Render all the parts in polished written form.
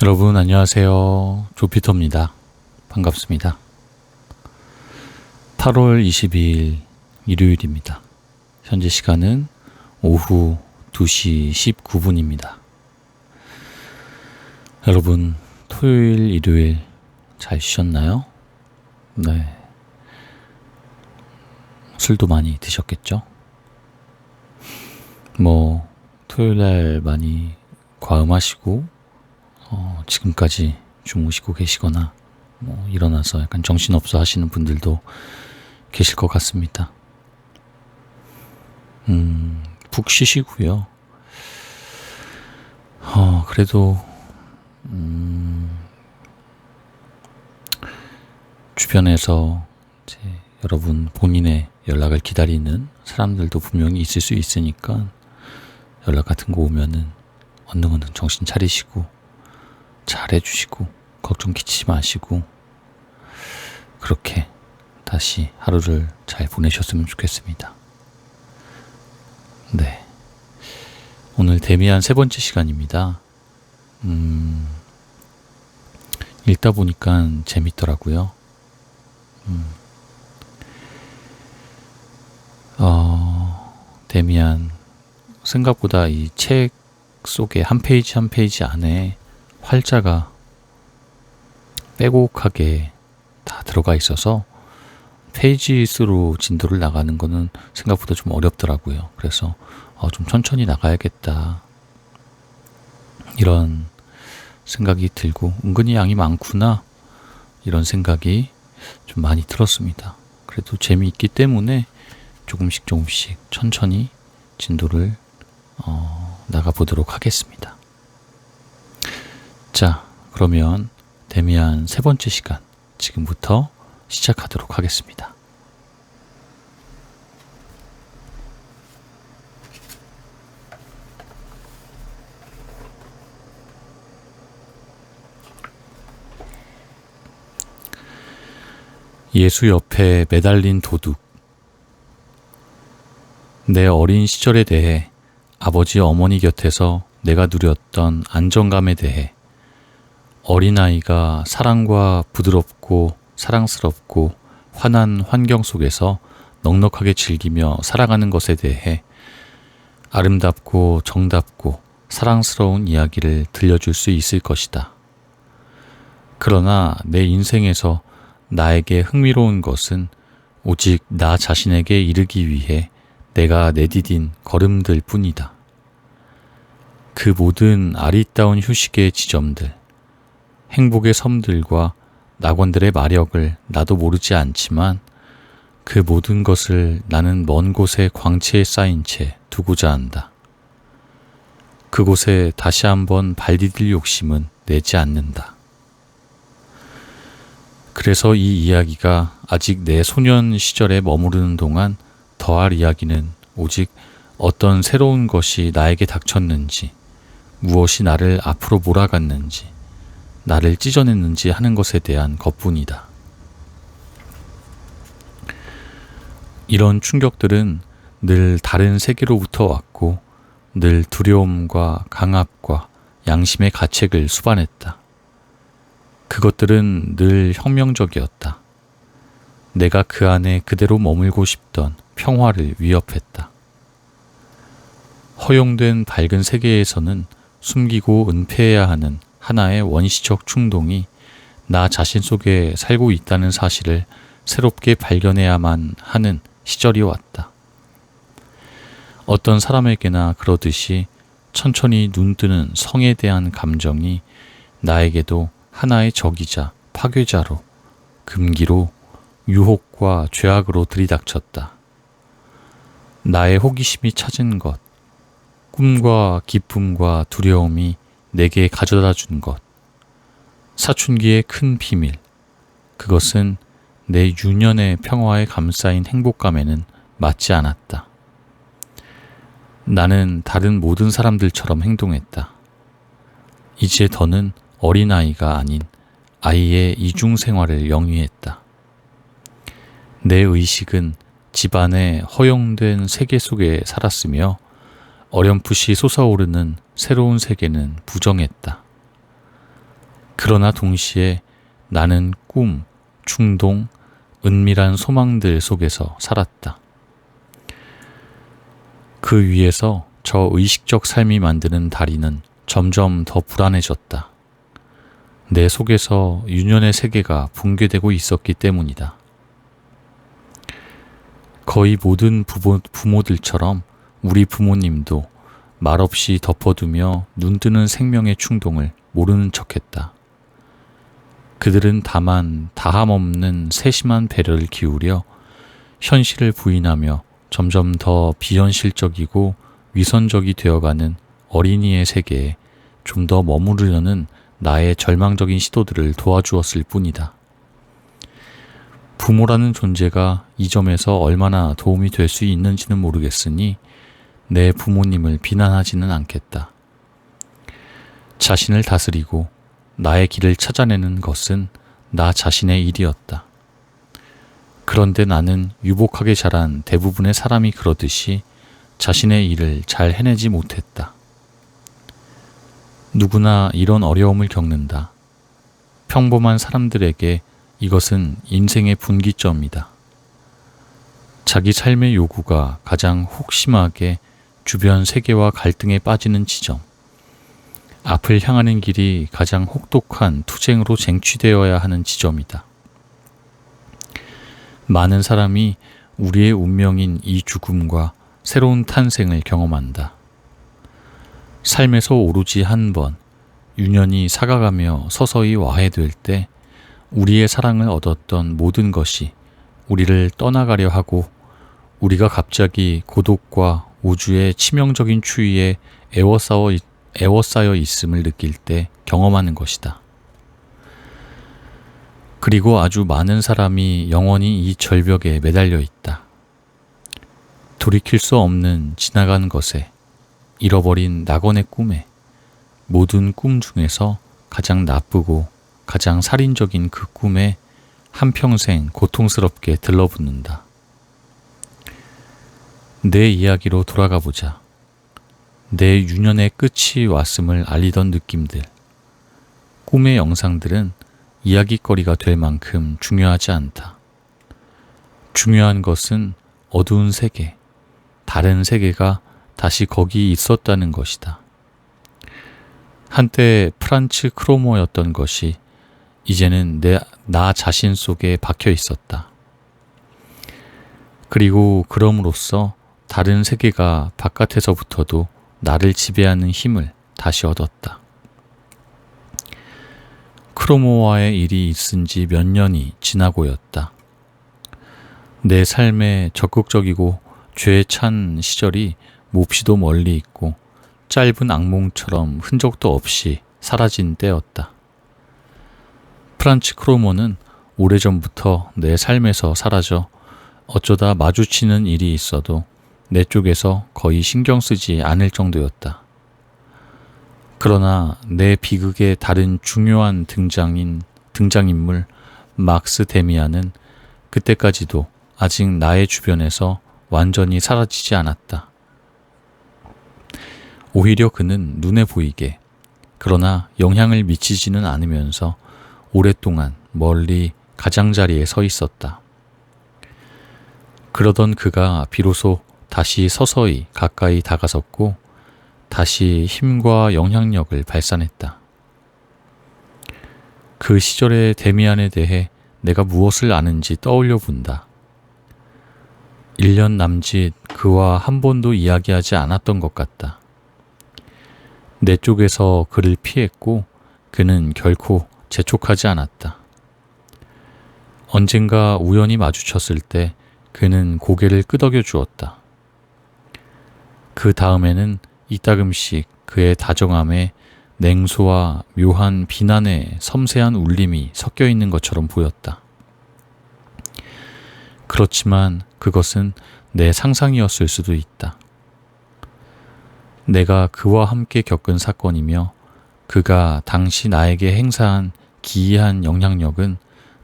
여러분 안녕하세요. 조피터입니다. 반갑습니다. 8월 22일 일요일입니다. 현재 시간은 오후 2시 19분입니다. 여러분 토요일, 일요일 잘 쉬셨나요? 네. 술도 많이 드셨겠죠? 토요일날 많이 과음하시고 지금까지 주무시고 계시거나 일어나서 약간 정신없어 하시는 분들도 계실 것 같습니다. 푹 쉬시고요. 그래도 주변에서 이제 여러분 본인의 연락을 기다리는 사람들도 분명히 있을 수 있으니까 연락 같은 거 오면은 얼른 정신 차리시고 잘 해주시고 걱정 끼치지 마시고 그렇게 다시 하루를 잘 보내셨으면 좋겠습니다. 네, 오늘 데미안 세 번째 시간입니다. 읽다 보니까 재밌더라고요. 데미안 생각보다 이 책 속에 한 페이지 한 페이지 안에 활자가 빼곡하게 다 들어가 있어서 페이지 수로 진도를 나가는 거는 생각보다 좀 어렵더라고요. 그래서 좀 천천히 나가야겠다 이런 생각이 들고 은근히 양이 많구나 이런 생각이 좀 많이 들었습니다. 그래도 재미있기 때문에 조금씩 천천히 진도를 나가보도록 하겠습니다. 자, 그러면 데미안 세 번째 시간 지금부터 시작하도록 하겠습니다. 예수 옆에 매달린 도둑. 내 어린 시절에 대해 아버지 어머니 곁에서 내가 누렸던 안정감에 대해 어린아이가 사랑과 부드럽고 사랑스럽고 환한 환경 속에서 넉넉하게 즐기며 살아가는 것에 대해 아름답고 정답고 사랑스러운 이야기를 들려줄 수 있을 것이다. 그러나 내 인생에서 나에게 흥미로운 것은 오직 나 자신에게 이르기 위해 내가 내디딘 걸음들 뿐이다. 그 모든 아리따운 휴식의 지점들, 행복의 섬들과 낙원들의 마력을 나도 모르지 않지만 그 모든 것을 나는 먼 곳의 광채에 쌓인 채 두고자 한다. 그곳에 다시 한번 발 디딜 욕심은 내지 않는다. 그래서 이 이야기가 아직 내 소년 시절에 머무르는 동안 더할 이야기는 오직 어떤 새로운 것이 나에게 닥쳤는지, 무엇이 나를 앞으로 몰아갔는지, 나를 찢어냈는지 하는 것에 대한 것뿐이다. 이런 충격들은 늘 다른 세계로부터 왔고 늘 두려움과 강압과 양심의 가책을 수반했다. 그것들은 늘 혁명적이었다. 내가 그 안에 그대로 머물고 싶던 평화를 위협했다. 허용된 밝은 세계에서는 숨기고 은폐해야 하는 하나의 원시적 충동이 나 자신 속에 살고 있다는 사실을 새롭게 발견해야만 하는 시절이 왔다. 어떤 사람에게나 그러듯이 천천히 눈뜨는 성에 대한 감정이 나에게도 하나의 적이자 파괴자로, 금기로, 유혹과 죄악으로 들이닥쳤다. 나의 호기심이 찾은 것, 꿈과 기쁨과 두려움이 내게 가져다 준 것, 사춘기의 큰 비밀, 그것은 내 유년의 평화에 감싸인 행복감에는 맞지 않았다. 나는 다른 모든 사람들처럼 행동했다. 이제 더는 어린아이가 아닌 아이의 이중생활을 영위했다. 내 의식은 집안의 허용된 세계 속에 살았으며 어렴풋이 솟아오르는 새로운 세계는 부정했다. 그러나 동시에 나는 꿈, 충동, 은밀한 소망들 속에서 살았다. 그 위에서 저 의식적 삶이 만드는 다리는 점점 더 불안해졌다. 내 속에서 유년의 세계가 붕괴되고 있었기 때문이다. 거의 모든 부모들처럼 우리 부모님도 말없이 덮어두며 눈뜨는 생명의 충동을 모르는 척했다. 그들은 다만 다함없는 세심한 배려를 기울여 현실을 부인하며 점점 더 비현실적이고 위선적이 되어가는 어린이의 세계에 좀 더 머무르려는 나의 절망적인 시도들을 도와주었을 뿐이다. 부모라는 존재가 이 점에서 얼마나 도움이 될 수 있는지는 모르겠으니 내 부모님을 비난하지는 않겠다. 자신을 다스리고 나의 길을 찾아내는 것은 나 자신의 일이었다. 그런데 나는 유복하게 자란 대부분의 사람이 그러듯이 자신의 일을 잘 해내지 못했다. 누구나 이런 어려움을 겪는다. 평범한 사람들에게 이것은 인생의 분기점이다. 자기 삶의 요구가 가장 혹심하게 주변 세계와 갈등에 빠지는 지점, 앞을 향하는 길이 가장 혹독한 투쟁으로 쟁취되어야 하는 지점이다. 많은 사람이 우리의 운명인 이 죽음과 새로운 탄생을 경험한다. 삶에서 오로지 한 번, 유년이 사가가며 서서히 와해될 때 우리의 사랑을 얻었던 모든 것이 우리를 떠나가려 하고 우리가 갑자기 고독과 우주의 치명적인 추위에 에워싸여 있음을 느낄 때 경험하는 것이다. 그리고 아주 많은 사람이 영원히 이 절벽에 매달려 있다. 돌이킬 수 없는 지나간 것에, 잃어버린 낙원의 꿈에, 모든 꿈 중에서 가장 나쁘고 가장 살인적인 그 꿈에 한평생 고통스럽게 들러붙는다. 내 이야기로 돌아가 보자. 내 유년의 끝이 왔음을 알리던 느낌들. 꿈의 영상들은 이야기거리가 될 만큼 중요하지 않다. 중요한 것은 어두운 세계, 다른 세계가 다시 거기 있었다는 것이다. 한때 프란츠 크로모였던 것이 이제는 나 자신 속에 박혀 있었다. 그리고 그럼으로써 다른 세계가 바깥에서부터도 나를 지배하는 힘을 다시 얻었다. 크로모와의 일이 있은 지 몇 년이 지나고였다. 내 삶에 적극적이고 죄에 찬 시절이 몹시도 멀리 있고 짧은 악몽처럼 흔적도 없이 사라진 때였다. 프란츠 크로모는 오래전부터 내 삶에서 사라져 어쩌다 마주치는 일이 있어도 내 쪽에서 거의 신경 쓰지 않을 정도였다. 그러나 내 비극의 다른 중요한 등장인물 막스 데미안은 그때까지도 아직 나의 주변에서 완전히 사라지지 않았다. 오히려 그는 눈에 보이게, 그러나 영향을 미치지는 않으면서 오랫동안 멀리 가장자리에 서 있었다. 그러던 그가 비로소 다시 서서히 가까이 다가섰고 다시 힘과 영향력을 발산했다. 그 시절의 데미안에 대해 내가 무엇을 아는지 떠올려 본다. 1년 남짓 그와 한 번도 이야기하지 않았던 것 같다. 내 쪽에서 그를 피했고 그는 결코 재촉하지 않았다. 언젠가 우연히 마주쳤을 때 그는 고개를 끄덕여 주었다. 그 다음에는 이따금씩 그의 다정함에 냉소와 묘한 비난의 섬세한 울림이 섞여 있는 것처럼 보였다. 그렇지만 그것은 내 상상이었을 수도 있다. 내가 그와 함께 겪은 사건이며 그가 당시 나에게 행사한 기이한 영향력은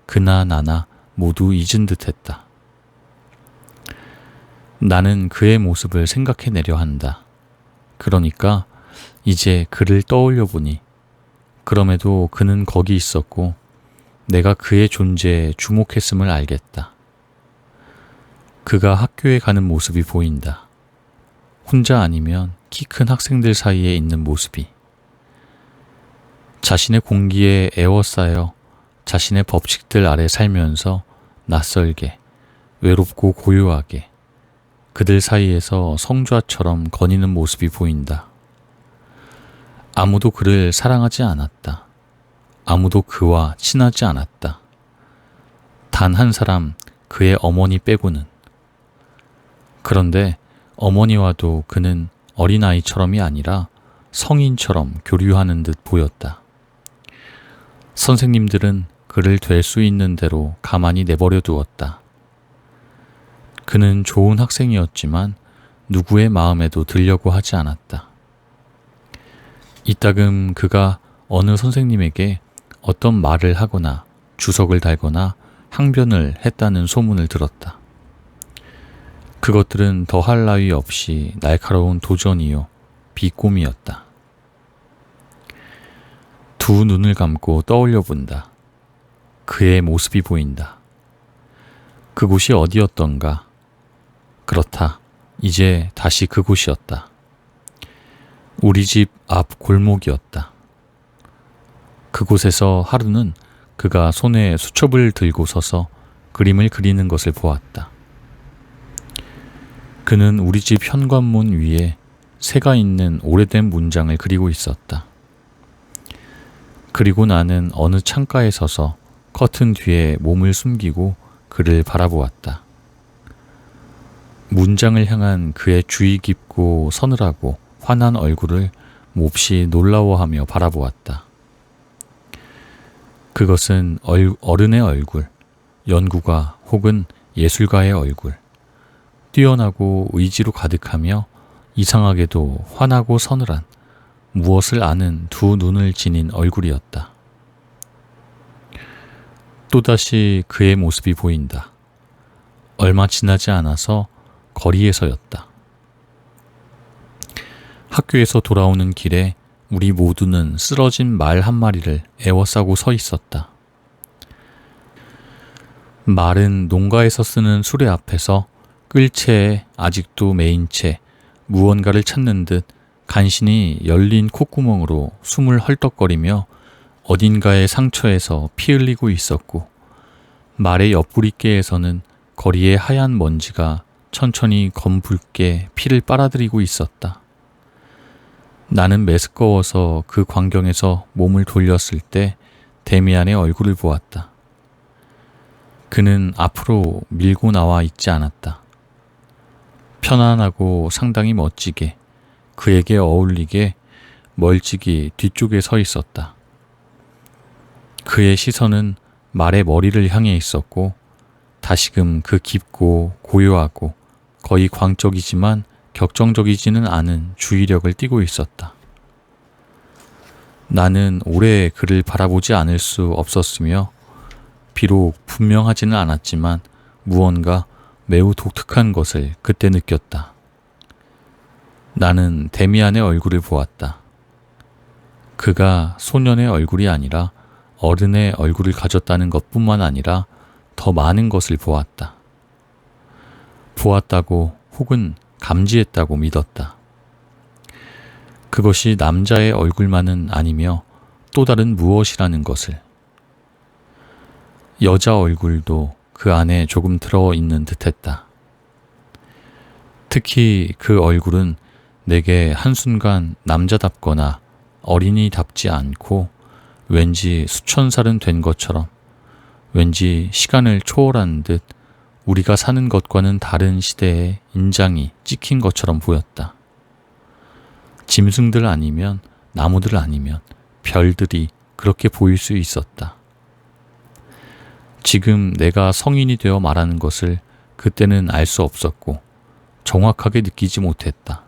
그나 나나 모두 잊은 듯했다. 나는 그의 모습을 생각해내려 한다. 그러니까 이제 그를 떠올려 보니 그럼에도 그는 거기 있었고 내가 그의 존재에 주목했음을 알겠다. 그가 학교에 가는 모습이 보인다. 혼자 아니면 키 큰 학생들 사이에 있는 모습이. 자신의 공기에 에워싸여 자신의 법칙들 아래 살면서 낯설게, 외롭고 고요하게 그들 사이에서 성좌처럼 거니는 모습이 보인다. 아무도 그를 사랑하지 않았다. 아무도 그와 친하지 않았다. 단 한 사람, 그의 어머니 빼고는. 그런데 어머니와도 그는 어린아이처럼이 아니라 성인처럼 교류하는 듯 보였다. 선생님들은 그를 될 수 있는 대로 가만히 내버려 두었다. 그는 좋은 학생이었지만 누구의 마음에도 들려고 하지 않았다. 이따금 그가 어느 선생님에게 어떤 말을 하거나 주석을 달거나 항변을 했다는 소문을 들었다. 그것들은 더할 나위 없이 날카로운 도전이요 비꼬미였다. 두 눈을 감고 떠올려 본다. 그의 모습이 보인다. 그곳이 어디였던가? 그렇다. 이제 다시 그곳이었다. 우리 집 앞 골목이었다. 그곳에서 하루는 그가 손에 수첩을 들고 서서 그림을 그리는 것을 보았다. 그는 우리 집 현관문 위에 새가 있는 오래된 문장을 그리고 있었다. 그리고 나는 어느 창가에 서서 커튼 뒤에 몸을 숨기고 그를 바라보았다. 문장을 향한 그의 주의 깊고 서늘하고 환한 얼굴을 몹시 놀라워하며 바라보았다. 그것은 어른의 얼굴, 연구가 혹은 예술가의 얼굴, 뛰어나고 의지로 가득하며 이상하게도 환하고 서늘한 무엇을 아는 두 눈을 지닌 얼굴이었다. 또다시 그의 모습이 보인다. 얼마 지나지 않아서 거리에서였다. 학교에서 돌아오는 길에 우리 모두는 쓰러진 말 한 마리를 에워싸고 서 있었다. 말은 농가에서 쓰는 수레 앞에서 끌채에 아직도 메인 채 무언가를 찾는 듯 간신히 열린 콧구멍으로 숨을 헐떡거리며 어딘가의 상처에서 피 흘리고 있었고, 말의 옆구리께에서는 거리의 하얀 먼지가 천천히 검붉게 피를 빨아들이고 있었다. 나는 메스꺼워서 그 광경에서 몸을 돌렸을 때 데미안의 얼굴을 보았다. 그는 앞으로 밀고 나와 있지 않았다. 편안하고 상당히 멋지게 그에게 어울리게 멀찍이 뒤쪽에 서 있었다. 그의 시선은 말의 머리를 향해 있었고 다시금 그 깊고 고요하고 거의 광적이지만 격정적이지는 않은 주의력을 띠고 있었다. 나는 오래 그를 바라보지 않을 수 없었으며 비록 분명하지는 않았지만 무언가 매우 독특한 것을 그때 느꼈다. 나는 데미안의 얼굴을 보았다. 그가 소년의 얼굴이 아니라 어른의 얼굴을 가졌다는 것뿐만 아니라 더 많은 것을 보았다. 보았다고 혹은 감지했다고 믿었다. 그것이 남자의 얼굴만은 아니며 또 다른 무엇이라는 것을. 여자 얼굴도 그 안에 조금 들어있는 듯했다. 특히 그 얼굴은 내게 한순간 남자답거나 어린이답지 않고 왠지 수천 살은 된 것처럼, 왠지 시간을 초월한 듯 우리가 사는 것과는 다른 시대의 인장이 찍힌 것처럼 보였다. 짐승들 아니면 나무들 아니면 별들이 그렇게 보일 수 있었다. 지금 내가 성인이 되어 말하는 것을 그때는 알 수 없었고 정확하게 느끼지 못했다.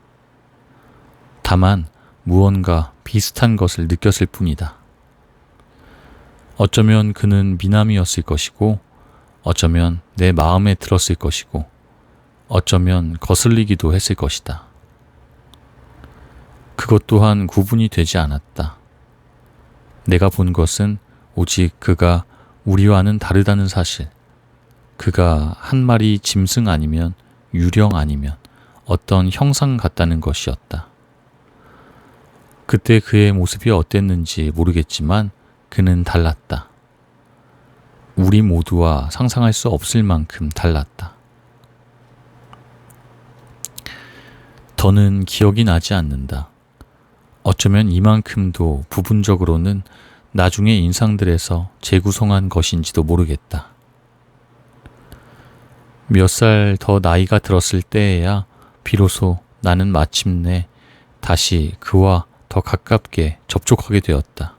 다만 무언가 비슷한 것을 느꼈을 뿐이다. 어쩌면 그는 미남이었을 것이고, 어쩌면 내 마음에 들었을 것이고, 어쩌면 거슬리기도 했을 것이다. 그것 또한 구분이 되지 않았다. 내가 본 것은 오직 그가 우리와는 다르다는 사실. 그가 한 마리 짐승 아니면 유령 아니면 어떤 형상 같다는 것이었다. 그때 그의 모습이 어땠는지 모르겠지만 그는 달랐다. 우리 모두와 상상할 수 없을 만큼 달랐다. 더는 기억이 나지 않는다. 어쩌면 이만큼도 부분적으로는 나중의 인상들에서 재구성한 것인지도 모르겠다. 몇 살 더 나이가 들었을 때에야 비로소 나는 마침내 다시 그와 더 가깝게 접촉하게 되었다.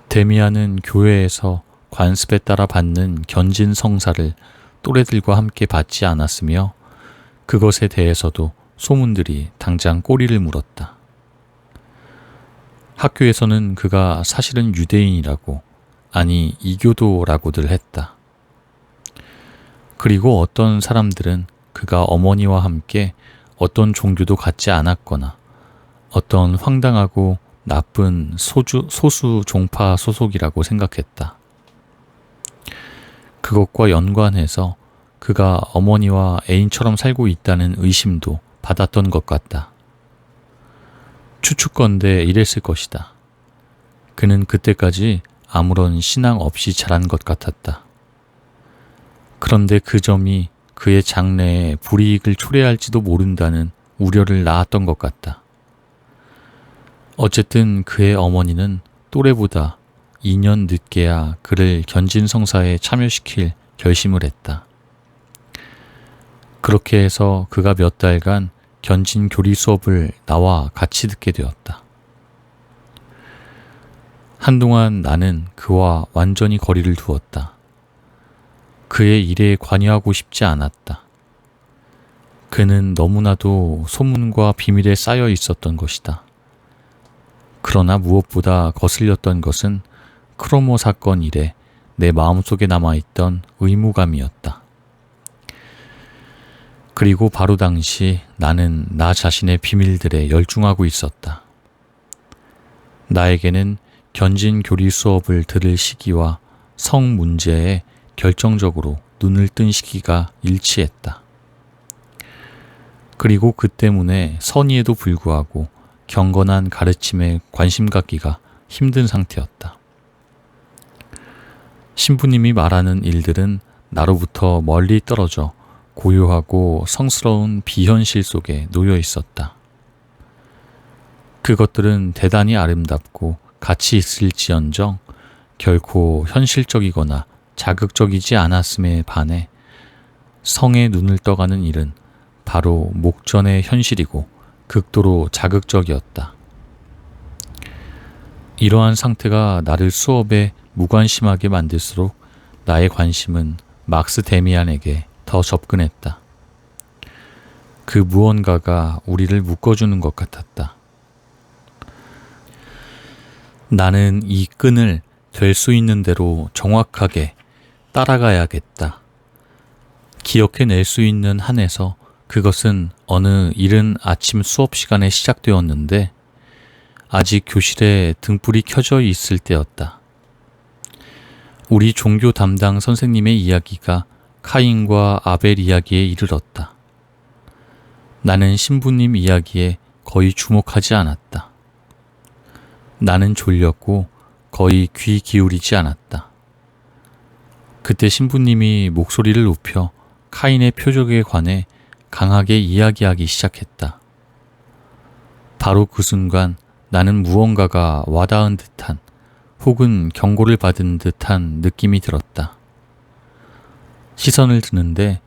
데미안은 교회에서 관습에 따라 받는 견진 성사를 또래들과 함께 받지 않았으며 그것에 대해서도 소문들이 당장 꼬리를 물었다. 학교에서는 그가 사실은 유대인이라고, 아니 이교도라고들 했다. 그리고 어떤 사람들은 그가 어머니와 함께 어떤 종교도 갖지 않았거나 어떤 황당하고 나쁜 소수 종파 소속이라고 생각했다. 그것과 연관해서 그가 어머니와 애인처럼 살고 있다는 의심도 받았던 것 같다. 추측건대 이랬을 것이다. 그는 그때까지 아무런 신앙 없이 자란 것 같았다. 그런데 그 점이 그의 장래에 불이익을 초래할지도 모른다는 우려를 낳았던 것 같다. 어쨌든 그의 어머니는 또래보다 2년 늦게야 그를 견진성사에 참여시킬 결심을 했다. 그렇게 해서 그가 몇 달간 견진교리 수업을 나와 같이 듣게 되었다. 한동안 나는 그와 완전히 거리를 두었다. 그의 일에 관여하고 싶지 않았다. 그는 너무나도 소문과 비밀에 쌓여 있었던 것이다. 그러나 무엇보다 거슬렸던 것은 크로모 사건 이래 내 마음속에 남아있던 의무감이었다. 그리고 바로 당시 나는 나 자신의 비밀들에 열중하고 있었다. 나에게는 견진교리 수업을 들을 시기와 성 문제에 결정적으로 눈을 뜬 시기가 일치했다. 그리고 그 때문에 선의에도 불구하고 경건한 가르침에 관심 갖기가 힘든 상태였다. 신부님이 말하는 일들은 나로부터 멀리 떨어져 고요하고 성스러운 비현실 속에 놓여 있었다. 그것들은 대단히 아름답고 가치 있을지언정 결코 현실적이거나 자극적이지 않았음에 반해 성에 눈을 떠가는 일은 바로 목전의 현실이고 극도로 자극적이었다. 이러한 상태가 나를 수업에 무관심하게 만들수록 나의 관심은 막스 데미안에게 더 접근했다. 그 무언가가 우리를 묶어주는 것 같았다. 나는 이 끈을 될 수 있는 대로 정확하게 따라가야겠다. 기억해낼 수 있는 한에서 그것은 어느 이른 아침 수업 시간에 시작되었는데 아직 교실에 등불이 켜져 있을 때였다. 우리 종교 담당 선생님의 이야기가 카인과 아벨 이야기에 이르렀다. 나는 신부님 이야기에 거의 주목하지 않았다. 나는 졸렸고 거의 귀 기울이지 않았다. 그때 신부님이 목소리를 높여 카인의 표적에 관해 강하게 이야기하기 시작했다. 바로 그 순간 나는 무언가가 와닿은 듯한 혹은 경고를 받은 듯한 느낌이 들었다. 시선을 드는데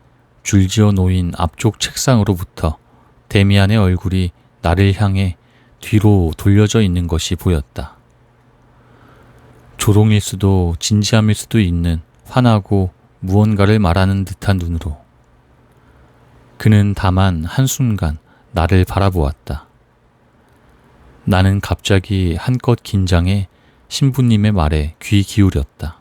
줄지어 놓인 앞쪽 책상으로부터 데미안의 얼굴이 나를 향해 뒤로 돌려져 있는 것이 보였다. 조롱일 수도 진지함일 수도 있는 환하고 무언가를 말하는 듯한 눈으로. 그는 다만 한순간 나를 바라보았다. 나는 갑자기 한껏 긴장해 신부님의 말에 귀 기울였다.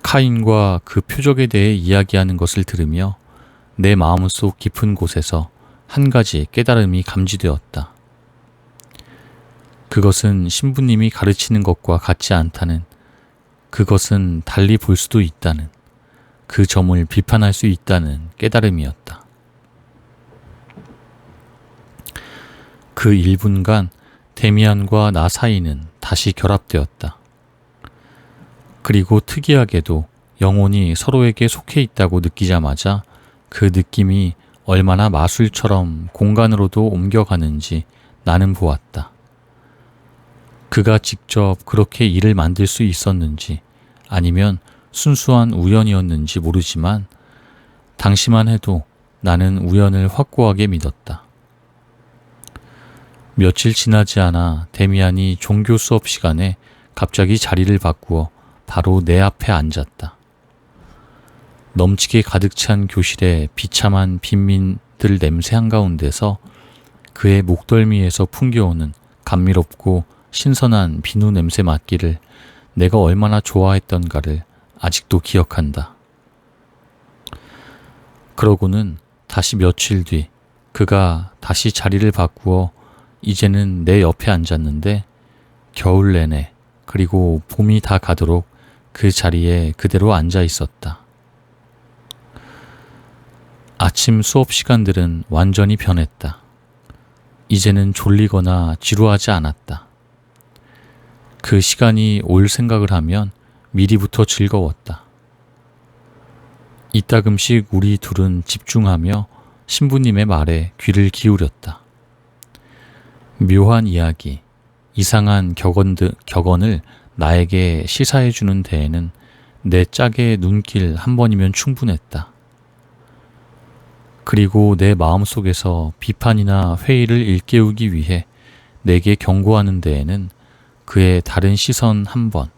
카인과 그 표적에 대해 이야기하는 것을 들으며 내 마음속 깊은 곳에서 한 가지 깨달음이 감지되었다. 그것은 신부님이 가르치는 것과 같지 않다는, 그것은 달리 볼 수도 있다는, 그 점을 비판할 수 있다는 깨달음이었다. 그 1분간 데미안과 나 사이는 다시 결합되었다. 그리고 특이하게도 영혼이 서로에게 속해 있다고 느끼자마자 그 느낌이 얼마나 마술처럼 공간으로도 옮겨가는지 나는 보았다. 그가 직접 그렇게 일을 만들 수 있었는지 아니면 순수한 우연이었는지 모르지만 당시만 해도 나는 우연을 확고하게 믿었다. 며칠 지나지 않아 데미안이 종교 수업 시간에 갑자기 자리를 바꾸어 바로 내 앞에 앉았다. 넘치게 가득 찬 교실의 비참한 빈민들 냄새 한가운데서 그의 목덜미에서 풍겨오는 감미롭고 신선한 비누 냄새 맡기를 내가 얼마나 좋아했던가를 아직도 기억한다. 그러고는 다시 며칠 뒤 그가 다시 자리를 바꾸어 이제는 내 옆에 앉았는데 겨울 내내 그리고 봄이 다 가도록 그 자리에 그대로 앉아 있었다. 아침 수업 시간들은 완전히 변했다. 이제는 졸리거나 지루하지 않았다. 그 시간이 올 생각을 하면 미리부터 즐거웠다. 이따금씩 우리 둘은 집중하며 신부님의 말에 귀를 기울였다. 묘한 이야기, 이상한 격언을 나에게 시사해주는 데에는 내 짝의 눈길 한 번이면 충분했다. 그리고 내 마음속에서 비판이나 회의를 일깨우기 위해 내게 경고하는 데에는 그의 다른 시선 한 번,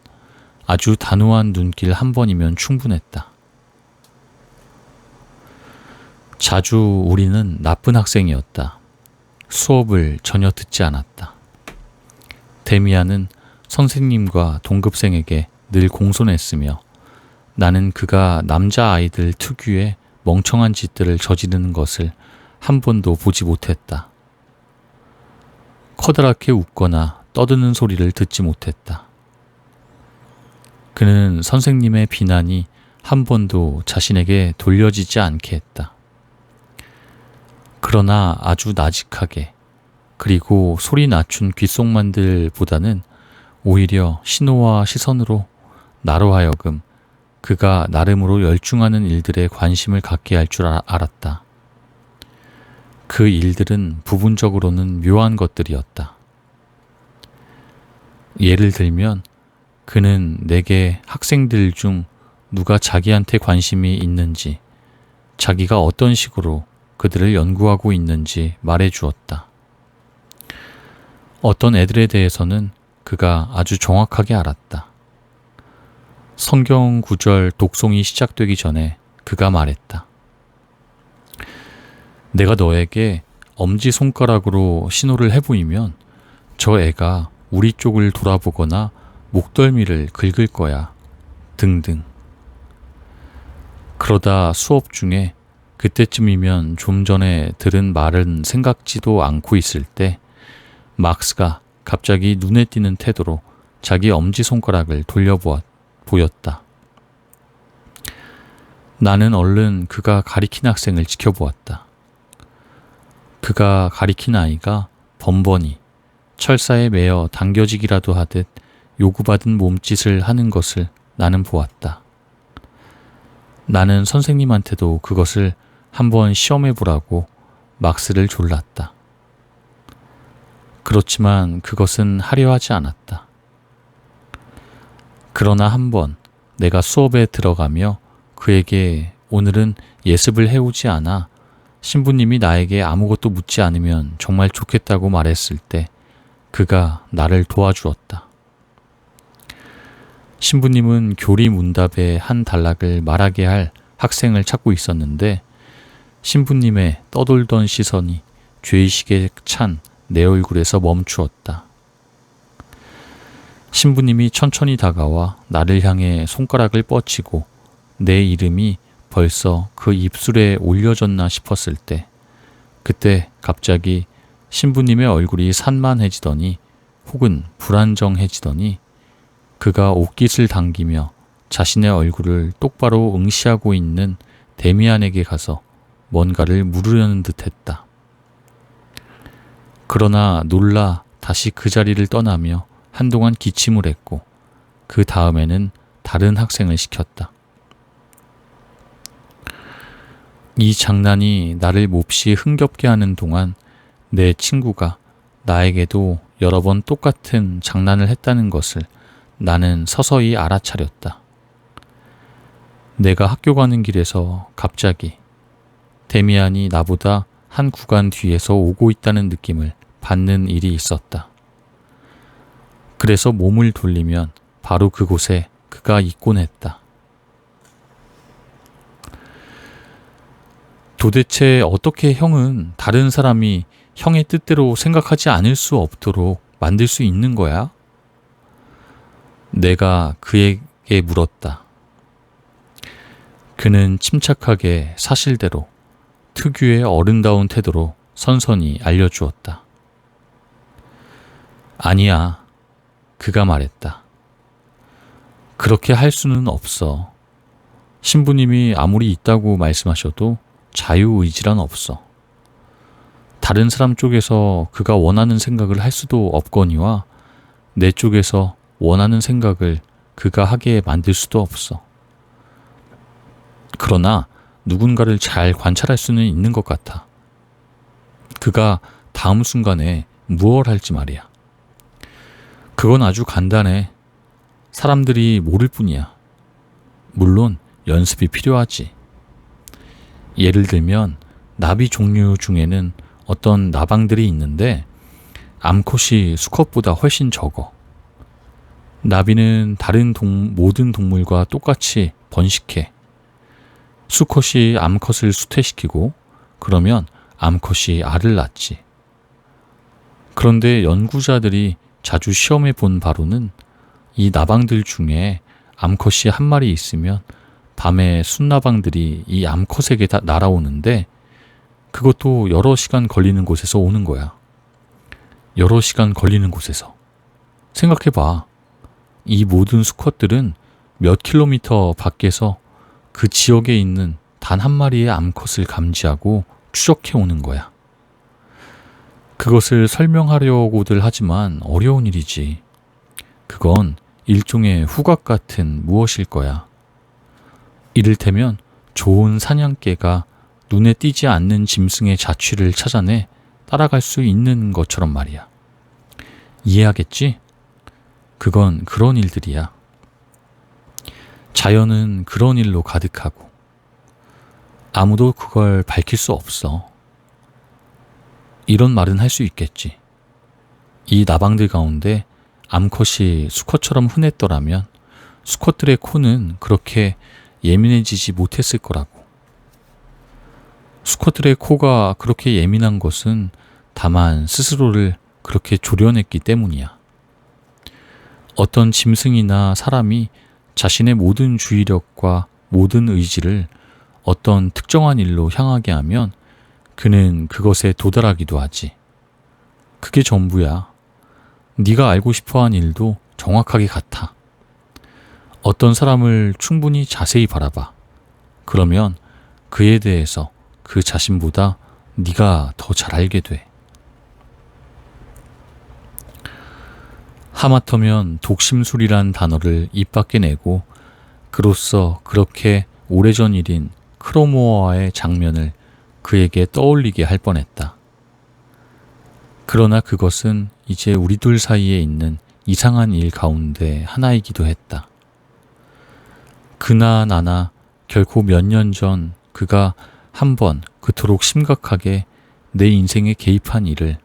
아주 단호한 눈길 한 번이면 충분했다. 자주 우리는 나쁜 학생이었다. 수업을 전혀 듣지 않았다. 데미안은 선생님과 동급생에게 늘 공손했으며 나는 그가 남자아이들 특유의 멍청한 짓들을 저지르는 것을 한 번도 보지 못했다. 커다랗게 웃거나 떠드는 소리를 듣지 못했다. 그는 선생님의 비난이 한 번도 자신에게 돌려지지 않게 했다. 그러나 아주 나직하게, 그리고 소리 낮춘 귓속말들보다는 오히려 신호와 시선으로 나로 하여금 그가 나름으로 열중하는 일들에 관심을 갖게 할 줄 알았다. 그 일들은 부분적으로는 묘한 것들이었다. 예를 들면 그는 내게 학생들 중 누가 자기한테 관심이 있는지, 자기가 어떤 식으로 그들을 연구하고 있는지 말해 주었다. 어떤 애들에 대해서는 그가 아주 정확하게 알았다. 성경 구절 독송이 시작되기 전에 그가 말했다. 내가 너에게 엄지손가락으로 신호를 해보이면 저 애가 우리 쪽을 돌아보거나 목덜미를 긁을 거야. 등등. 그러다 수업 중에 그때쯤이면 좀 전에 들은 말은 생각지도 않고 있을 때 막스가 갑자기 눈에 띄는 태도로 자기 엄지손가락을 보였다. 나는 얼른 그가 가리킨 학생을 지켜보았다. 그가 가리킨 아이가 번번이 철사에 매어 당겨지기라도 하듯 요구받은 몸짓을 하는 것을 나는 보았다. 나는 선생님한테도 그것을 한번 시험해보라고 막스를 졸랐다. 그렇지만 그것은 하려 하지 않았다. 그러나 한번 내가 수업에 들어가며 그에게 오늘은 예습을 해오지 않아 신부님이 나에게 아무것도 묻지 않으면 정말 좋겠다고 말했을 때 그가 나를 도와주었다. 신부님은 교리 문답의 한 단락을 말하게 할 학생을 찾고 있었는데 신부님의 떠돌던 시선이 죄의식에 찬 내 얼굴에서 멈추었다. 신부님이 천천히 다가와 나를 향해 손가락을 뻗치고 내 이름이 벌써 그 입술에 올려졌나 싶었을 때, 그때 갑자기 신부님의 얼굴이 산만해지더니 혹은 불안정해지더니 그가 옷깃을 당기며 자신의 얼굴을 똑바로 응시하고 있는 데미안에게 가서 뭔가를 물으려는 듯 했다. 그러나 놀라 다시 그 자리를 떠나며 한동안 기침을 했고 그 다음에는 다른 학생을 시켰다. 이 장난이 나를 몹시 흥겹게 하는 동안 내 친구가 나에게도 여러 번 똑같은 장난을 했다는 것을 나는 서서히 알아차렸다. 내가 학교 가는 길에서 갑자기 데미안이 나보다 한 구간 뒤에서 오고 있다는 느낌을 받는 일이 있었다. 그래서 몸을 돌리면 바로 그곳에 그가 있곤 했다. 도대체 어떻게 형은 다른 사람이 형의 뜻대로 생각하지 않을 수 없도록 만들 수 있는 거야? 내가 그에게 물었다. 그는 침착하게 사실대로 특유의 어른다운 태도로 선선히 알려주었다. 아니야, 그가 말했다. 그렇게 할 수는 없어. 신부님이 아무리 있다고 말씀하셔도 자유의지란 없어. 다른 사람 쪽에서 그가 원하는 생각을 할 수도 없거니와 내 쪽에서 원하는 생각을 그가 하게 만들 수도 없어. 그러나 누군가를 잘 관찰할 수는 있는 것 같아. 그가 다음 순간에 무엇을 할지 말이야. 그건 아주 간단해. 사람들이 모를 뿐이야. 물론 연습이 필요하지. 예를 들면 나비 종류 중에는 어떤 나방들이 있는데 암컷이 수컷보다 훨씬 적어. 나비는 다른 모든 동물과 똑같이 번식해. 수컷이 암컷을 수태시키고 그러면 암컷이 알을 낳지. 그런데 연구자들이 자주 시험해 본 바로는 이 나방들 중에 암컷이 한 마리 있으면 밤에 순나방들이 이 암컷에게 다 날아오는데 그것도 여러 시간 걸리는 곳에서 오는 거야. 여러 시간 걸리는 곳에서. 생각해봐. 이 모든 수컷들은 몇 킬로미터 밖에서 그 지역에 있는 단 한 마리의 암컷을 감지하고 추적해 오는 거야. 그것을 설명하려고들 하지만 어려운 일이지. 그건 일종의 후각 같은 무엇일 거야. 이를테면 좋은 사냥개가 눈에 띄지 않는 짐승의 자취를 찾아내 따라갈 수 있는 것처럼 말이야. 이해하겠지? 그건 그런 일들이야. 자연은 그런 일로 가득하고 아무도 그걸 밝힐 수 없어. 이런 말은 할 수 있겠지. 이 나방들 가운데 암컷이 수컷처럼 흔했더라면 수컷들의 코는 그렇게 예민해지지 못했을 거라고. 수컷들의 코가 그렇게 예민한 것은 다만 스스로를 그렇게 조련했기 때문이야. 어떤 짐승이나 사람이 자신의 모든 주의력과 모든 의지를 어떤 특정한 일로 향하게 하면 그는 그것에 도달하기도 하지. 그게 전부야. 네가 알고 싶어한 일도 정확하게 같아. 어떤 사람을 충분히 자세히 바라봐. 그러면 그에 대해서 그 자신보다 네가 더 잘 알게 돼. 하마터면 독심술이란 단어를 입 밖에 내고 그로써 그렇게 오래전 일인 크로모어와의 장면을 그에게 떠올리게 할 뻔했다. 그러나 그것은 이제 우리 둘 사이에 있는 이상한 일 가운데 하나이기도 했다. 그나 나나 결코 몇 년 전 그가 한번 그토록 심각하게 내 인생에 개입한 일을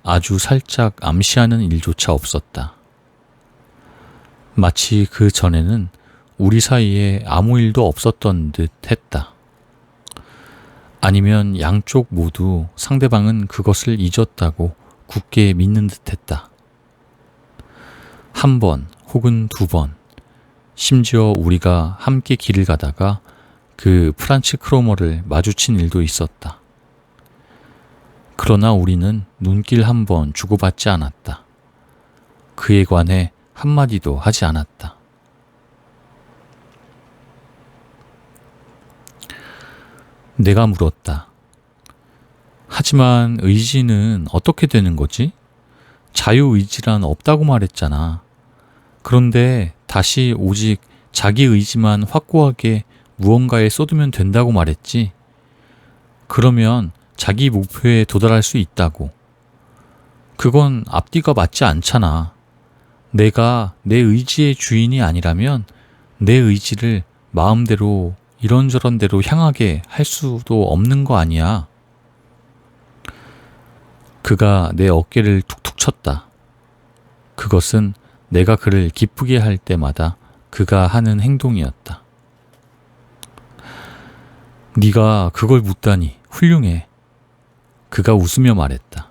아주 살짝 암시하는 일조차 없었다. 마치 그 전에는 우리 사이에 아무 일도 없었던 듯 했다. 아니면 양쪽 모두 상대방은 그것을 잊었다고 굳게 믿는 듯 했다. 한 번 혹은 두 번, 심지어 우리가 함께 길을 가다가 그 프란츠 크로머를 마주친 일도 있었다. 그러나 우리는 눈길 한 번 주고받지 않았다. 그에 관해 한마디도 하지 않았다. 내가 물었다. 하지만 의지는 어떻게 되는 거지? 자유의지란 없다고 말했잖아. 그런데 다시 오직 자기 의지만 확고하게 무언가에 쏟으면 된다고 말했지. 그러면 자기 목표에 도달할 수 있다고. 그건 앞뒤가 맞지 않잖아. 내가 내 의지의 주인이 아니라면 내 의지를 마음대로 이런저런 대로 향하게 할 수도 없는 거 아니야. 그가 내 어깨를 툭툭 쳤다. 그것은 내가 그를 기쁘게 할 때마다 그가 하는 행동이었다. 네가 그걸 묻다니 훌륭해. 그가 웃으며 말했다.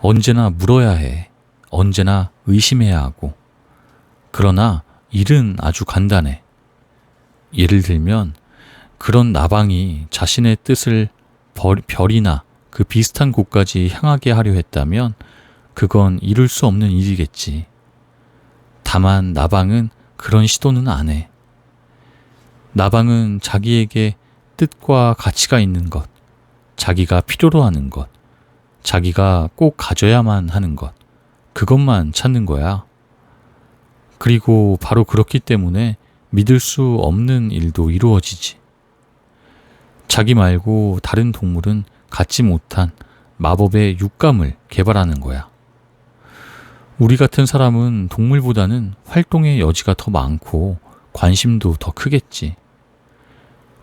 언제나 물어야 해. 언제나 의심해야 하고. 그러나 일은 아주 간단해. 예를 들면 그런 나방이 자신의 뜻을 별이나 그 비슷한 곳까지 향하게 하려 했다면 그건 이룰 수 없는 일이겠지. 다만 나방은 그런 시도는 안 해. 나방은 자기에게 뜻과 가치가 있는 것, 자기가 필요로 하는 것, 자기가 꼭 가져야만 하는 것, 그것만 찾는 거야. 그리고 바로 그렇기 때문에 믿을 수 없는 일도 이루어지지. 자기 말고 다른 동물은 갖지 못한 마법의 육감을 개발하는 거야. 우리 같은 사람은 동물보다는 활동의 여지가 더 많고 관심도 더 크겠지.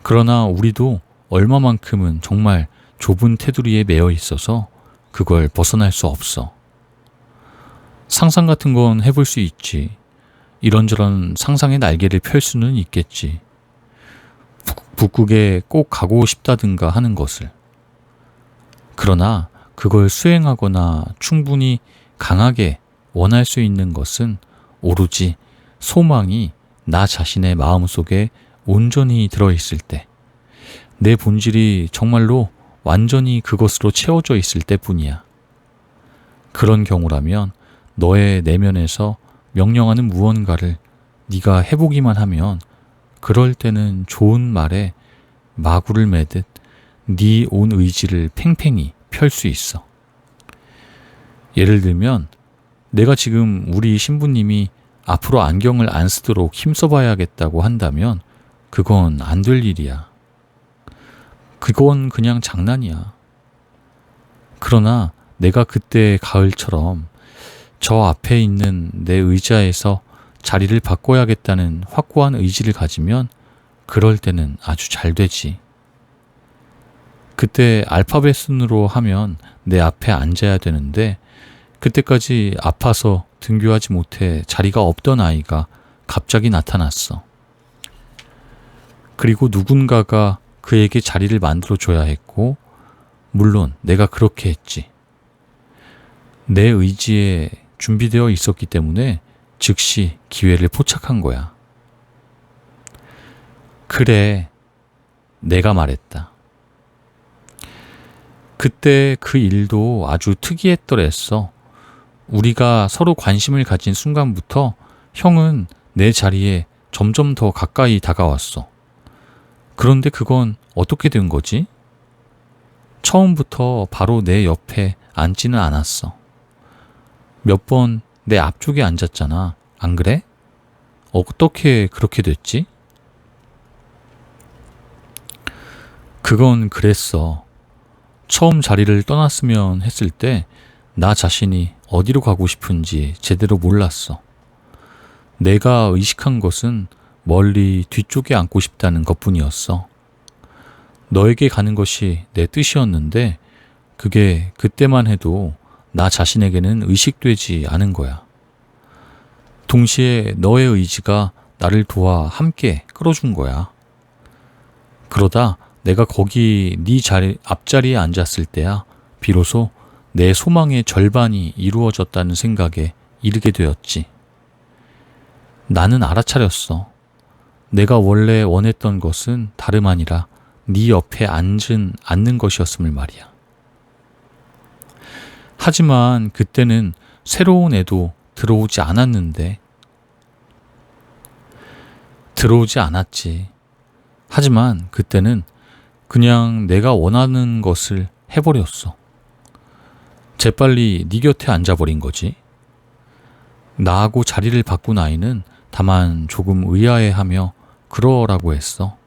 그러나 우리도 얼마만큼은 정말 좁은 테두리에 매여 있어서 그걸 벗어날 수 없어. 상상 같은 건 해볼 수 있지. 이런저런 상상의 날개를 펼 수는 있겠지. 북극에 꼭 가고 싶다든가 하는 것을. 그러나 그걸 수행하거나 충분히 강하게 원할 수 있는 것은 오로지 소망이 나 자신의 마음속에 온전히 들어있을 때, 내 본질이 정말로 완전히 그것으로 채워져 있을 때뿐이야. 그런 경우라면 너의 내면에서 명령하는 무언가를 네가 해보기만 하면 그럴 때는 좋은 말에 마구를 매듯 네 온 의지를 팽팽히 펼 수 있어. 예를 들면 내가 지금 우리 신부님이 앞으로 안경을 안 쓰도록 힘써봐야겠다고 한다면 그건 안 될 일이야. 그건 그냥 장난이야. 그러나 내가 그때 가을처럼 저 앞에 있는 내 의자에서 자리를 바꿔야겠다는 확고한 의지를 가지면 그럴 때는 아주 잘 되지. 그때 알파벳 순으로 하면 내 앞에 앉아야 되는데 그때까지 아파서 등교하지 못해 자리가 없던 아이가 갑자기 나타났어. 그리고 누군가가 그에게 자리를 만들어줘야 했고, 물론 내가 그렇게 했지. 내 의지에 준비되어 있었기 때문에 즉시 기회를 포착한 거야. 그래, 내가 말했다. 그때 그 일도 아주 특이했더랬어. 우리가 서로 관심을 가진 순간부터 형은 내 자리에 점점 더 가까이 다가왔어. 그런데 그건 어떻게 된 거지? 처음부터 바로 내 옆에 앉지는 않았어. 몇 번 내 앞쪽에 앉았잖아. 안 그래? 어떻게 그렇게 됐지? 그건 그랬어. 처음 자리를 떠났으면 했을 때 나 자신이 어디로 가고 싶은지 제대로 몰랐어. 내가 의식한 것은 멀리 뒤쪽에 앉고 싶다는 것뿐이었어. 너에게 가는 것이 내 뜻이었는데 그게 그때만 해도 나 자신에게는 의식되지 않은 거야. 동시에 너의 의지가 나를 도와 함께 끌어준 거야. 그러다 내가 거기 네 앞자리에 앉았을 때야 비로소 내 소망의 절반이 이루어졌다는 생각에 이르게 되었지. 나는 알아차렸어. 내가 원래 원했던 것은 다름 아니라 네 옆에 앉는 것이었음을 말이야. 하지만 그때는 새로운 애도 들어오지 않았는데. 들어오지 않았지. 하지만 그때는 그냥 내가 원하는 것을 해버렸어. 재빨리 네 곁에 앉아버린 거지. 나하고 자리를 바꾼 아이는 다만 조금 의아해하며 그러라고 했어.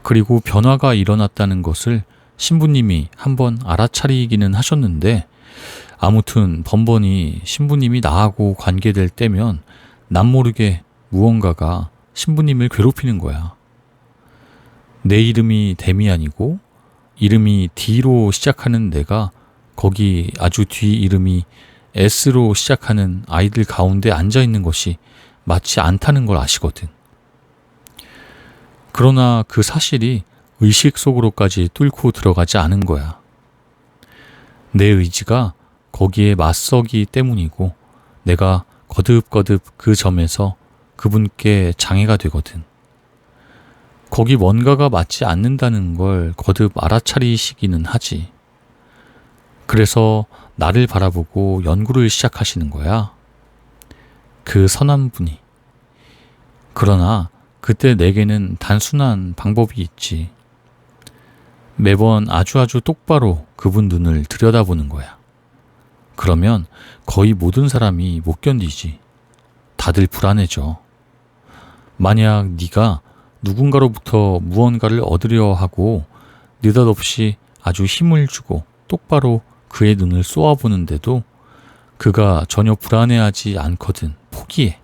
그리고 변화가 일어났다는 것을 신부님이 한번 알아차리기는 하셨는데, 아무튼 번번이 신부님이 나하고 관계될 때면 남모르게 무언가가 신부님을 괴롭히는 거야. 내 이름이 데미안이고 이름이 D로 시작하는 내가 거기 아주 뒤 이름이 S로 시작하는 아이들 가운데 앉아있는 것이 맞지 않다는 걸 아시거든. 그러나 그 사실이 의식 속으로까지 뚫고 들어가지 않은 거야. 내 의지가 거기에 맞서기 때문이고 내가 거듭거듭 그 점에서 그분께 장애가 되거든. 거기 뭔가가 맞지 않는다는 걸 거듭 알아차리시기는 하지. 그래서 나를 바라보고 연구를 시작하시는 거야. 그 선한 분이. 그러나 그때 내게는 단순한 방법이 있지. 매번 아주 똑바로 그분 눈을 들여다보는 거야. 그러면 거의 모든 사람이 못 견디지. 다들 불안해져. 만약 네가 누군가로부터 무언가를 얻으려 하고 느닷없이 아주 힘을 주고 똑바로 그의 눈을 쏘아보는데도 그가 전혀 불안해하지 않거든. 포기해.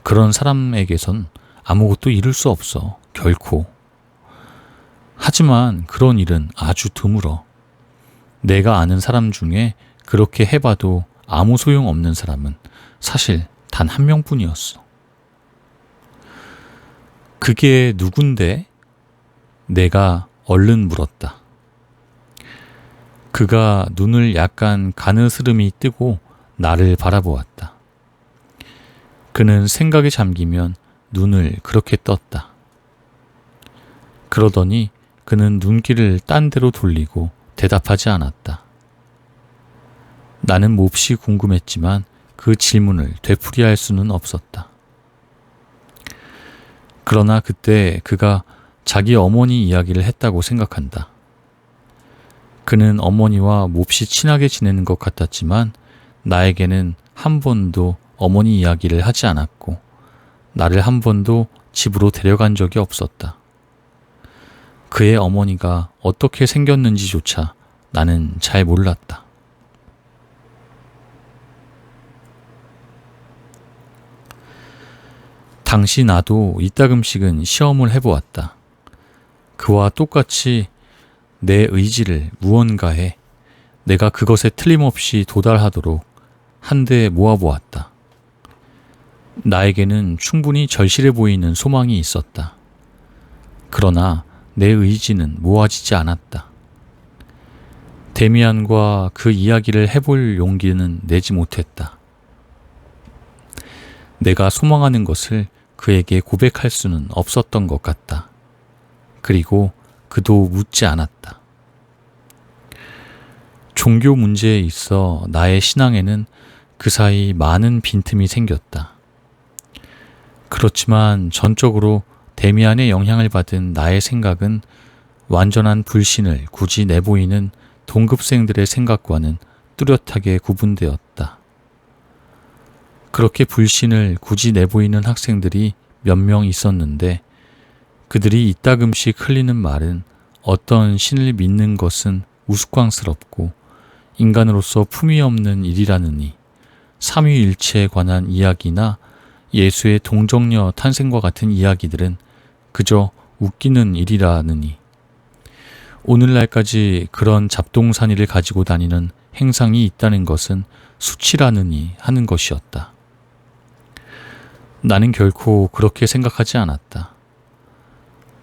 그런 사람에게선 아무것도 이룰 수 없어. 결코. 하지만 그런 일은 아주 드물어. 내가 아는 사람 중에 그렇게 해봐도 아무 소용없는 사람은 사실 단 한 명뿐이었어. 그게 누군데? 내가 얼른 물었다. 그가 눈을 약간 가느스름이 뜨고 나를 바라보았다. 그는 생각에 잠기면 눈을 그렇게 떴다. 그러더니 그는 눈길을 딴 데로 돌리고 대답하지 않았다. 나는 몹시 궁금했지만 그 질문을 되풀이할 수는 없었다. 그러나 그때 그가 자기 어머니 이야기를 했다고 생각한다. 그는 어머니와 몹시 친하게 지내는 것 같았지만 나에게는 한 번도 어머니 이야기를 하지 않았고 나를 한 번도 집으로 데려간 적이 없었다. 그의 어머니가 어떻게 생겼는지조차 나는 잘 몰랐다. 당시 나도 이따금씩은 시험을 해보았다. 그와 똑같이 내 의지를 무언가에 내가 그것에 틀림없이 도달하도록 한데 모아보았다. 나에게는 충분히 절실해 보이는 소망이 있었다. 그러나 내 의지는 모아지지 않았다. 데미안과 그 이야기를 해볼 용기는 내지 못했다. 내가 소망하는 것을 그에게 고백할 수는 없었던 것 같다. 그리고 그도 묻지 않았다. 종교 문제에 있어 나의 신앙에는 그 사이 많은 빈틈이 생겼다. 그렇지만 전적으로 데미안의 영향을 받은 나의 생각은 완전한 불신을 굳이 내보이는 동급생들의 생각과는 뚜렷하게 구분되었다. 그렇게 불신을 굳이 내보이는 학생들이 몇 명 있었는데 그들이 이따금씩 흘리는 말은 어떤 신을 믿는 것은 우스꽝스럽고 인간으로서 품위 없는 일이라느니 삼위일체에 관한 이야기나 예수의 동정녀 탄생과 같은 이야기들은 그저 웃기는 일이라느니 오늘날까지 그런 잡동사니를 가지고 다니는 행상이 있다는 것은 수치라느니 하는 것이었다. 나는 결코 그렇게 생각하지 않았다.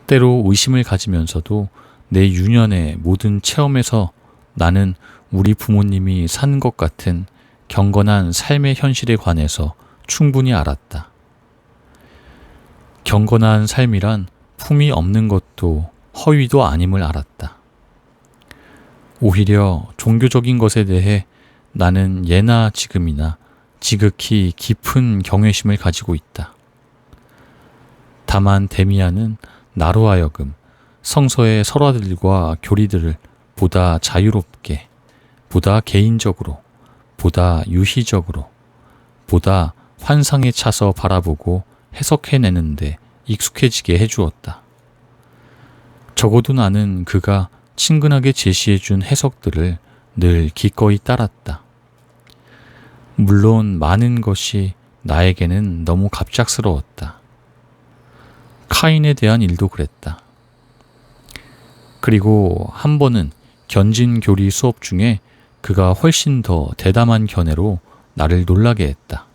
때로 의심을 가지면서도 내 유년의 모든 체험에서 나는 우리 부모님이 산 것 같은 경건한 삶의 현실에 관해서 충분히 알았다. 경건한 삶이란 품이 없는 것도 허위도 아님을 알았다. 오히려 종교적인 것에 대해 나는 예나 지금이나 지극히 깊은 경외심을 가지고 있다. 다만 데미안은 나로 하여금 성서의 설화들과 교리들을 보다 자유롭게, 보다 개인적으로, 보다 유희적으로, 보다 환상에 차서 바라보고 해석해내는데 익숙해지게 해주었다. 적어도 나는 그가 친근하게 제시해준 해석들을 늘 기꺼이 따랐다. 물론 많은 것이 나에게는 너무 갑작스러웠다. 카인에 대한 일도 그랬다. 그리고 한 번은 견진교리 수업 중에 그가 훨씬 더 대담한 견해로 나를 놀라게 했다.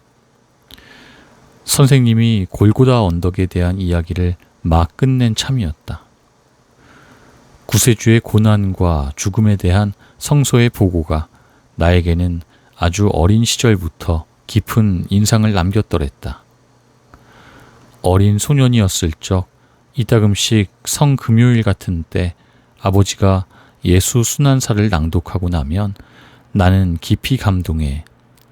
선생님이 골고다 언덕에 대한 이야기를 막 끝낸 참이었다. 구세주의 고난과 죽음에 대한 성서의 보고가 나에게는 아주 어린 시절부터 깊은 인상을 남겼더랬다. 어린 소년이었을 적 이따금씩 성금요일 같은 때 아버지가 예수 순환사를 낭독하고 나면 나는 깊이 감동해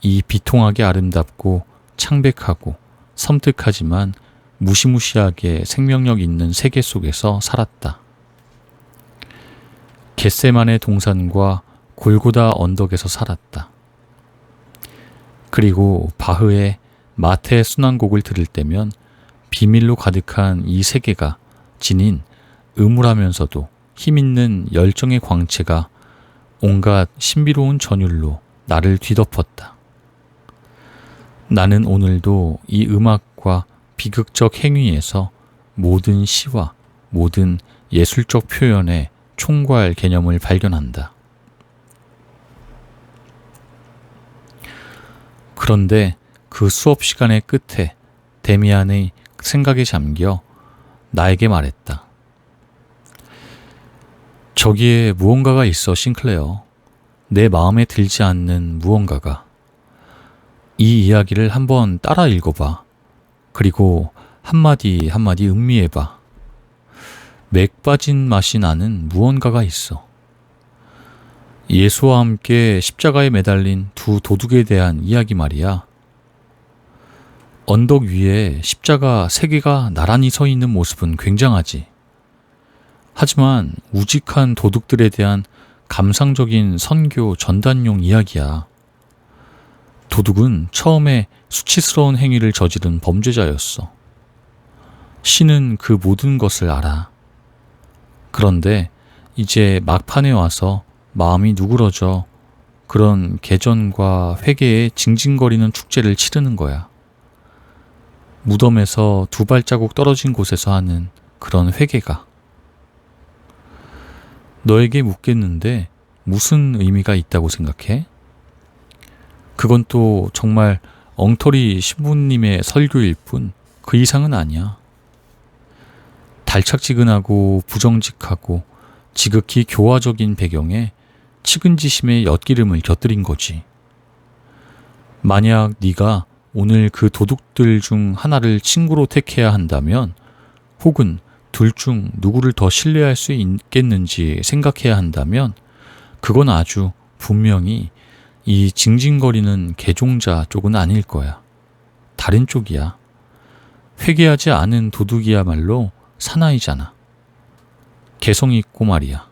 이 비통하게 아름답고 창백하고 섬뜩하지만 무시무시하게 생명력 있는 세계 속에서 살았다. 겟세만의 동산과 골고다 언덕에서 살았다. 그리고 바흐의 마태 순환곡을 들을 때면 비밀로 가득한 이 세계가 지닌 음울하면서도 힘있는 열정의 광채가 온갖 신비로운 전율로 나를 뒤덮었다. 나는 오늘도 이 음악과 비극적 행위에서 모든 시와 모든 예술적 표현의 총괄 개념을 발견한다. 그런데 그 수업 시간의 끝에 데미안의 생각에 잠겨 나에게 말했다. 저기에 무언가가 있어, 싱클레어. 내 마음에 들지 않는 무언가가. 이 이야기를 한번 따라 읽어봐. 그리고 한마디 한마디 음미해봐. 맥 빠진 맛이 나는 무언가가 있어. 예수와 함께 십자가에 매달린 두 도둑에 대한 이야기 말이야. 언덕 위에 십자가 세 개가 나란히 서 있는 모습은 굉장하지. 하지만 우직한 도둑들에 대한 감상적인 선교 전단용 이야기야. 도둑은 처음에 수치스러운 행위를 저지른 범죄자였어. 신은 그 모든 것을 알아. 그런데 이제 막판에 와서 마음이 누그러져 그런 개전과 회개의 징징거리는 축제를 치르는 거야. 무덤에서 두 발자국 떨어진 곳에서 하는 그런 회개가. 너에게 묻겠는데 무슨 의미가 있다고 생각해? 그건 또 정말 엉터리 신부님의 설교일 뿐 그 이상은 아니야. 달착지근하고 부정직하고 지극히 교화적인 배경에 측은지심의 엿기름을 곁들인 거지. 만약 네가 오늘 그 도둑들 중 하나를 친구로 택해야 한다면, 혹은 둘 중 누구를 더 신뢰할 수 있겠는지 생각해야 한다면, 그건 아주 분명히 이 징징거리는 개종자 쪽은 아닐 거야. 다른 쪽이야. 회개하지 않은 도둑이야말로 사나이잖아. 개성이 있고 말이야.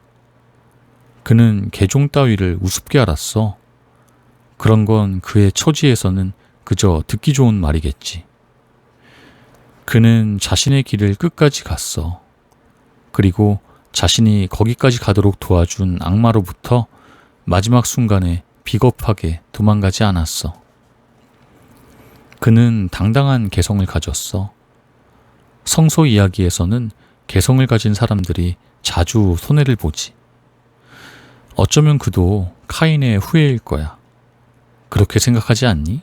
그는 개종 따위를 우습게 알았어. 그런 건 그의 처지에서는 그저 듣기 좋은 말이겠지. 그는 자신의 길을 끝까지 갔어. 그리고 자신이 거기까지 가도록 도와준 악마로부터 마지막 순간에 비겁하게 도망가지 않았어. 그는 당당한 개성을 가졌어. 성서 이야기에서는 개성을 가진 사람들이 자주 손해를 보지. 어쩌면 그도 카인의 후예일 거야. 그렇게 생각하지 않니?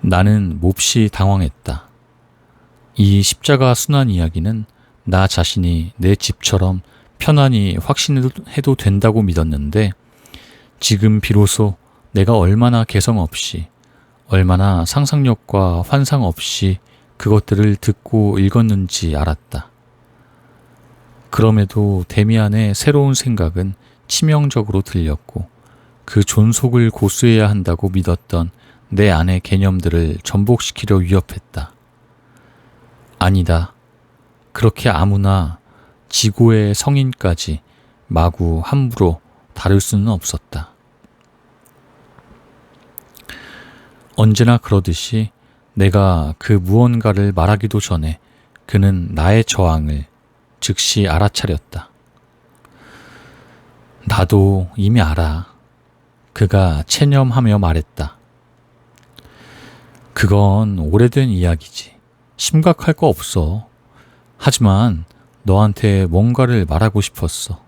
나는 몹시 당황했다. 이 십자가 순환 이야기는 나 자신이 내 집처럼 편안히 확신해도 된다고 믿었는데, 지금 비로소 내가 얼마나 개성 없이, 얼마나 상상력과 환상 없이 그것들을 듣고 읽었는지 알았다. 그럼에도 데미안의 새로운 생각은 치명적으로 들렸고 그 존속을 고수해야 한다고 믿었던 내 안의 개념들을 전복시키려 위협했다. 아니다. 그렇게 아무나 지고의 성인까지 마구 함부로 다룰 수는 없었다. 언제나 그러듯이 내가 그 무언가를 말하기도 전에 그는 나의 저항을 즉시 알아차렸다. 나도 이미 알아. 그가 체념하며 말했다. 그건 오래된 이야기지. 심각할 거 없어. 하지만 너한테 뭔가를 말하고 싶었어.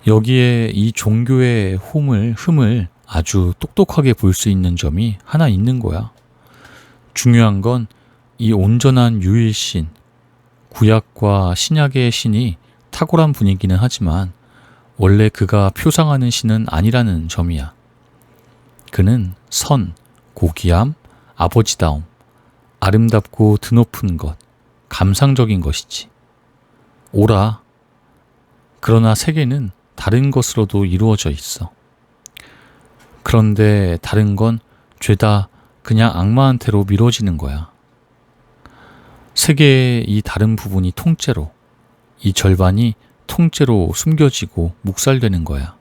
여기에 이 종교의 흠을 아주 똑똑하게 볼 수 있는 점이 하나 있는 거야. 중요한 건 이 온전한 유일신, 구약과 신약의 신이 탁월한 분이기는 하지만 원래 그가 표상하는 신은 아니라는 점이야. 그는 선, 고귀함, 아버지다움, 아름답고 드높은 것, 감상적인 것이지. 오라. 그러나 세계는 다른 것으로도 이루어져 있어. 그런데 다른 건 죄다 그냥 악마한테로 미뤄지는 거야. 세계의 이 다른 부분이 통째로, 이 절반이 통째로 숨겨지고 묵살되는 거야.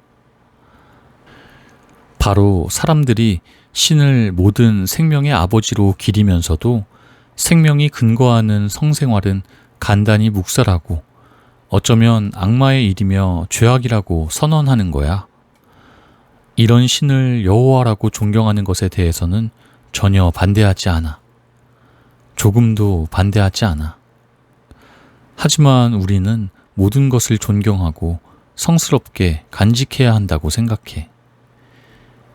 바로 사람들이 신을 모든 생명의 아버지로 기리면서도 생명이 근거하는 성생활은 간단히 묵살하고 어쩌면 악마의 일이며 죄악이라고 선언하는 거야. 이런 신을 여호와라고 존경하는 것에 대해서는 전혀 반대하지 않아. 조금도 반대하지 않아. 하지만 우리는 모든 것을 존경하고 성스럽게 간직해야 한다고 생각해.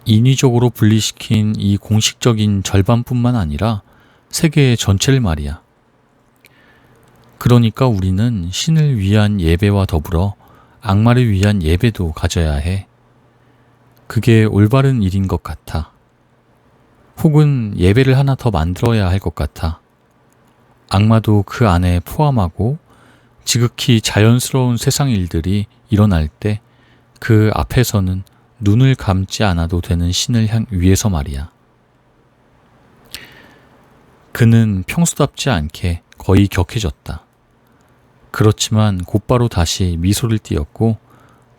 인위적으로 분리시킨 이 공식적인 절반뿐만 아니라 세계 전체를 말이야. 그러니까 우리는 신을 위한 예배와 더불어 악마를 위한 예배도 가져야 해. 그게 올바른 일인 것 같아. 혹은 예배를 하나 더 만들어야 할 것 같아. 악마도 그 안에 포함하고 지극히 자연스러운 세상 일들이 일어날 때 그 앞에서는 눈을 감지 않아도 되는 신을 위해서 말이야. 그는 평소답지 않게 거의 격해졌다. 그렇지만 곧바로 다시 미소를 띄었고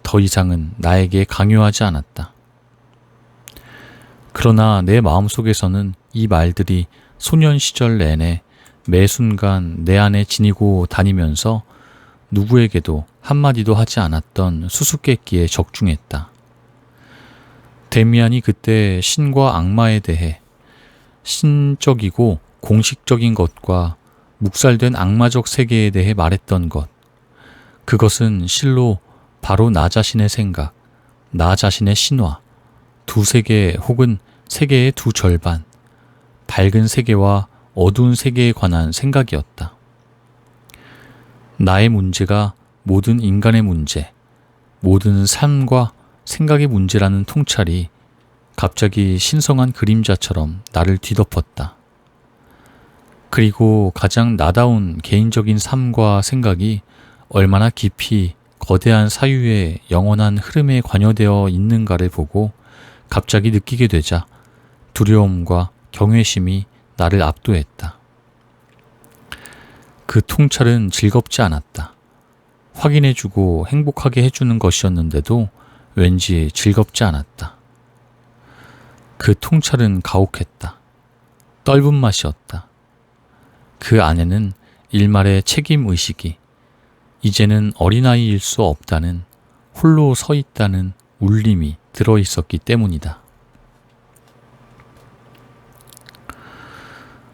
더 이상은 나에게 강요하지 않았다. 그러나 내 마음속에서는 이 말들이 소년 시절 내내 매 순간 내 안에 지니고 다니면서 누구에게도 한마디도 하지 않았던 수수께끼에 적중했다. 데미안이 그때 신과 악마에 대해 신적이고 공식적인 것과 묵살된 악마적 세계에 대해 말했던 것, 그것은 실로 바로 나 자신의 생각, 나 자신의 신화, 두 세계 혹은 세계의 두 절반, 밝은 세계와 어두운 세계에 관한 생각이었다. 나의 문제가 모든 인간의 문제, 모든 삶과 생각의 문제라는 통찰이 갑자기 신성한 그림자처럼 나를 뒤덮었다. 그리고 가장 나다운 개인적인 삶과 생각이 얼마나 깊이 거대한 사유의 영원한 흐름에 관여되어 있는가를 보고 갑자기 느끼게 되자 두려움과 경외심이 나를 압도했다. 그 통찰은 즐겁지 않았다. 확인해주고 행복하게 해주는 것이었는데도 왠지 즐겁지 않았다. 그 통찰은 가혹했다. 떫은 맛이었다. 그 안에는 일말의 책임의식이 이제는 어린아이일 수 없다는, 홀로 서 있다는 울림이 들어있었기 때문이다.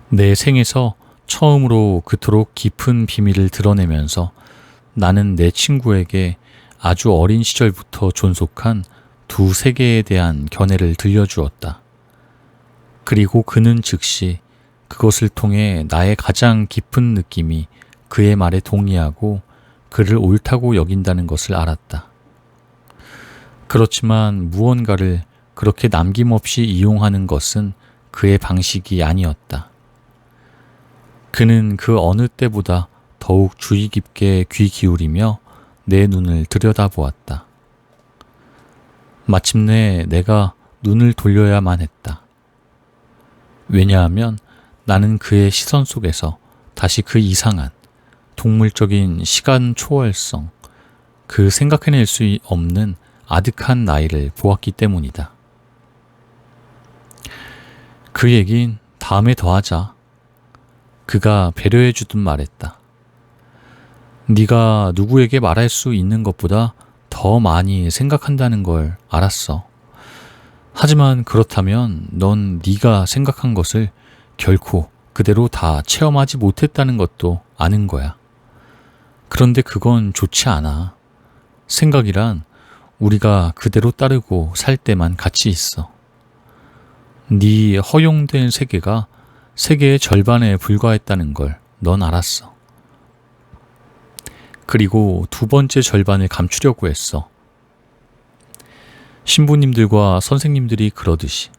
내 생에서 처음으로 그토록 깊은 비밀을 드러내면서 나는 내 친구에게 아주 어린 시절부터 존속한 두 세계에 대한 견해를 들려주었다. 그리고 그는 즉시 그것을 통해 나의 가장 깊은 느낌이 그의 말에 동의하고 그를 옳다고 여긴다는 것을 알았다. 그렇지만 무언가를 그렇게 남김없이 이용하는 것은 그의 방식이 아니었다. 그는 그 어느 때보다 더욱 주의 깊게 귀 기울이며 내 눈을 들여다보았다. 마침내 내가 눈을 돌려야만 했다. 왜냐하면 나는 그의 시선 속에서 다시 그 이상한 동물적인 시간 초월성, 그 생각해낼 수 없는 아득한 나이를 보았기 때문이다. 그 얘긴 다음에 더 하자. 그가 배려해주듯 말했다. 네가 누구에게 말할 수 있는 것보다 더 많이 생각한다는 걸 알았어. 하지만 그렇다면 넌 네가 생각한 것을 결코 그대로 다 체험하지 못했다는 것도 아는 거야. 그런데 그건 좋지 않아. 생각이란 우리가 그대로 따르고 살 때만 가치 있어. 네 허용된 세계가 세계의 절반에 불과했다는 걸 넌 알았어. 그리고 두 번째 절반을 감추려고 했어. 신부님들과 선생님들이 그러듯이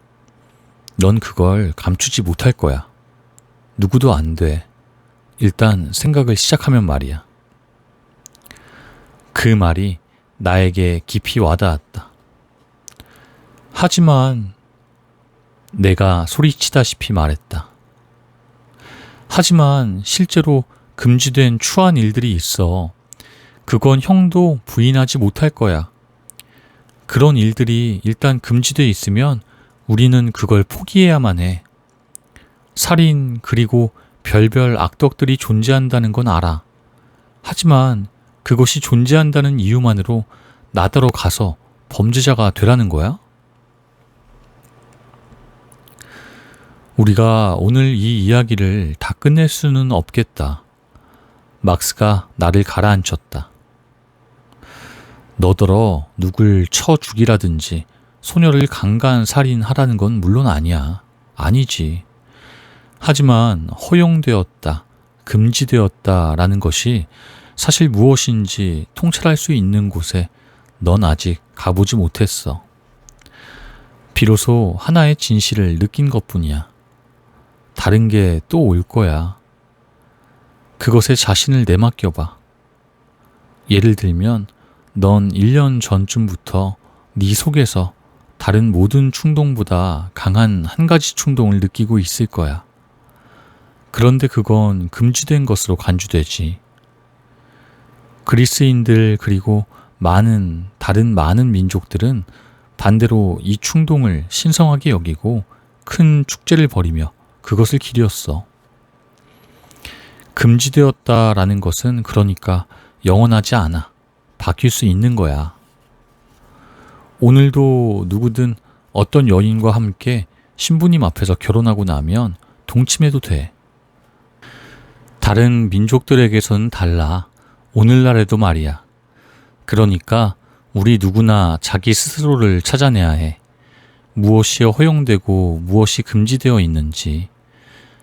넌 그걸 감추지 못할 거야. 누구도 안 돼. 일단 생각을 시작하면 말이야. 그 말이 나에게 깊이 와닿았다. 하지만 내가 소리치다시피 말했다. 하지만 실제로 금지된 추한 일들이 있어. 그건 형도 부인하지 못할 거야. 그런 일들이 일단 금지돼 있으면 우리는 그걸 포기해야만 해. 살인 그리고 별별 악덕들이 존재한다는 건 알아. 하지만 그것이 존재한다는 이유만으로 나더러 가서 범죄자가 되라는 거야? 우리가 오늘 이 이야기를 다 끝낼 수는 없겠다. 막스가 나를 가라앉혔다. 너더러 누굴 쳐 죽이라든지 소녀를 강간 살인하라는 건 물론 아니야. 아니지. 하지만 허용되었다, 금지되었다라는 것이 사실 무엇인지 통찰할 수 있는 곳에 넌 아직 가보지 못했어. 비로소 하나의 진실을 느낀 것뿐이야. 다른 게 또 올 거야. 그것에 자신을 내맡겨봐. 예를 들면 넌 1년 전쯤부터 네 속에서 다른 모든 충동보다 강한 한 가지 충동을 느끼고 있을 거야. 그런데 그건 금지된 것으로 간주되지. 그리스인들 그리고 다른 많은 민족들은 반대로 이 충동을 신성하게 여기고 큰 축제를 벌이며 그것을 기렸어. 금지되었다라는 것은 그러니까 영원하지 않아. 바뀔 수 있는 거야. 오늘도 누구든 어떤 여인과 함께 신부님 앞에서 결혼하고 나면 동침해도 돼. 다른 민족들에게서는 달라. 오늘날에도 말이야. 그러니까 우리 누구나 자기 스스로를 찾아내야 해. 무엇이 허용되고 무엇이 금지되어 있는지,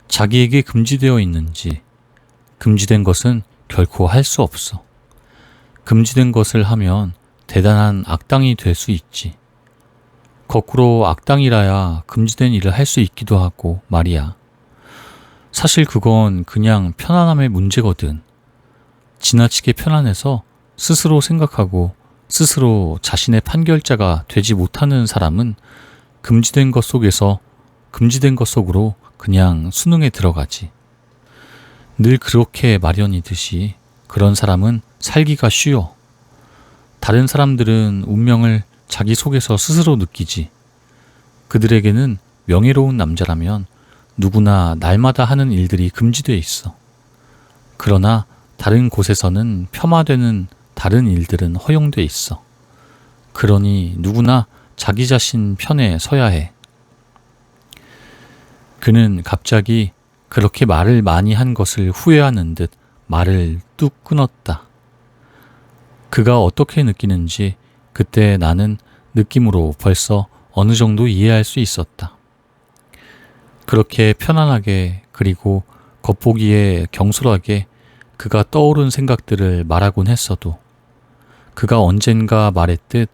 자기에게 금지되어 있는지. 금지된 것은 결코 할 수 없어. 금지된 것을 하면 대단한 악당이 될 수 있지. 거꾸로 악당이라야 금지된 일을 할 수 있기도 하고 말이야. 사실 그건 그냥 편안함의 문제거든. 지나치게 편안해서 스스로 생각하고 스스로 자신의 판결자가 되지 못하는 사람은 금지된 것 속으로 그냥 수능에 들어가지. 늘 그렇게 마련이듯이 그런 사람은 살기가 쉬워. 다른 사람들은 운명을 자기 속에서 스스로 느끼지. 그들에게는 명예로운 남자라면 누구나 날마다 하는 일들이 금지되어 있어. 그러나 다른 곳에서는 폄하되는 다른 일들은 허용돼 있어. 그러니 누구나 자기 자신 편에 서야 해. 그는 갑자기 그렇게 말을 많이 한 것을 후회하는 듯 말을 뚝 끊었다. 그가 어떻게 느끼는지 그때 나는 느낌으로 벌써 어느 정도 이해할 수 있었다. 그렇게 편안하게 그리고 겉보기에 경솔하게 그가 떠오른 생각들을 말하곤 했어도 그가 언젠가 말했듯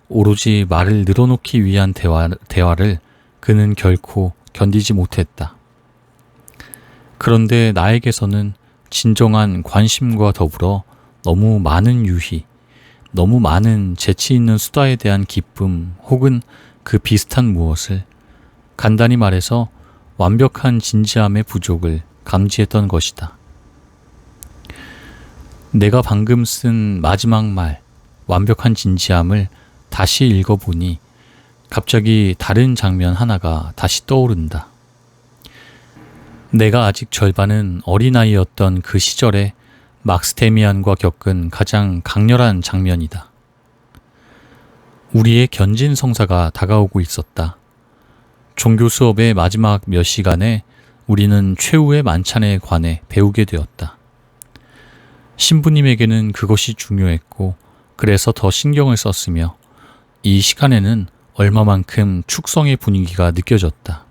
오로지 말을 늘어놓기 위한 대화를 그는 결코 견디지 못했다. 그런데 나에게서는 진정한 관심과 더불어 너무 많은 유희, 너무 많은 재치 있는 수다에 대한 기쁨 혹은 그 비슷한 무엇을, 간단히 말해서 완벽한 진지함의 부족을 감지했던 것이다. 내가 방금 쓴 마지막 말, 완벽한 진지함을 다시 읽어보니 갑자기 다른 장면 하나가 다시 떠오른다. 내가 아직 절반은 어린아이였던 그 시절에 막스테미안과 겪은 가장 강렬한 장면이다. 우리의 견진 성사가 다가오고 있었다. 종교 수업의 마지막 몇 시간에 우리는 최후의 만찬에 관해 배우게 되었다. 신부님에게는 그것이 중요했고 그래서 더 신경을 썼으며 이 시간에는 얼마만큼 축성의 분위기가 느껴졌다.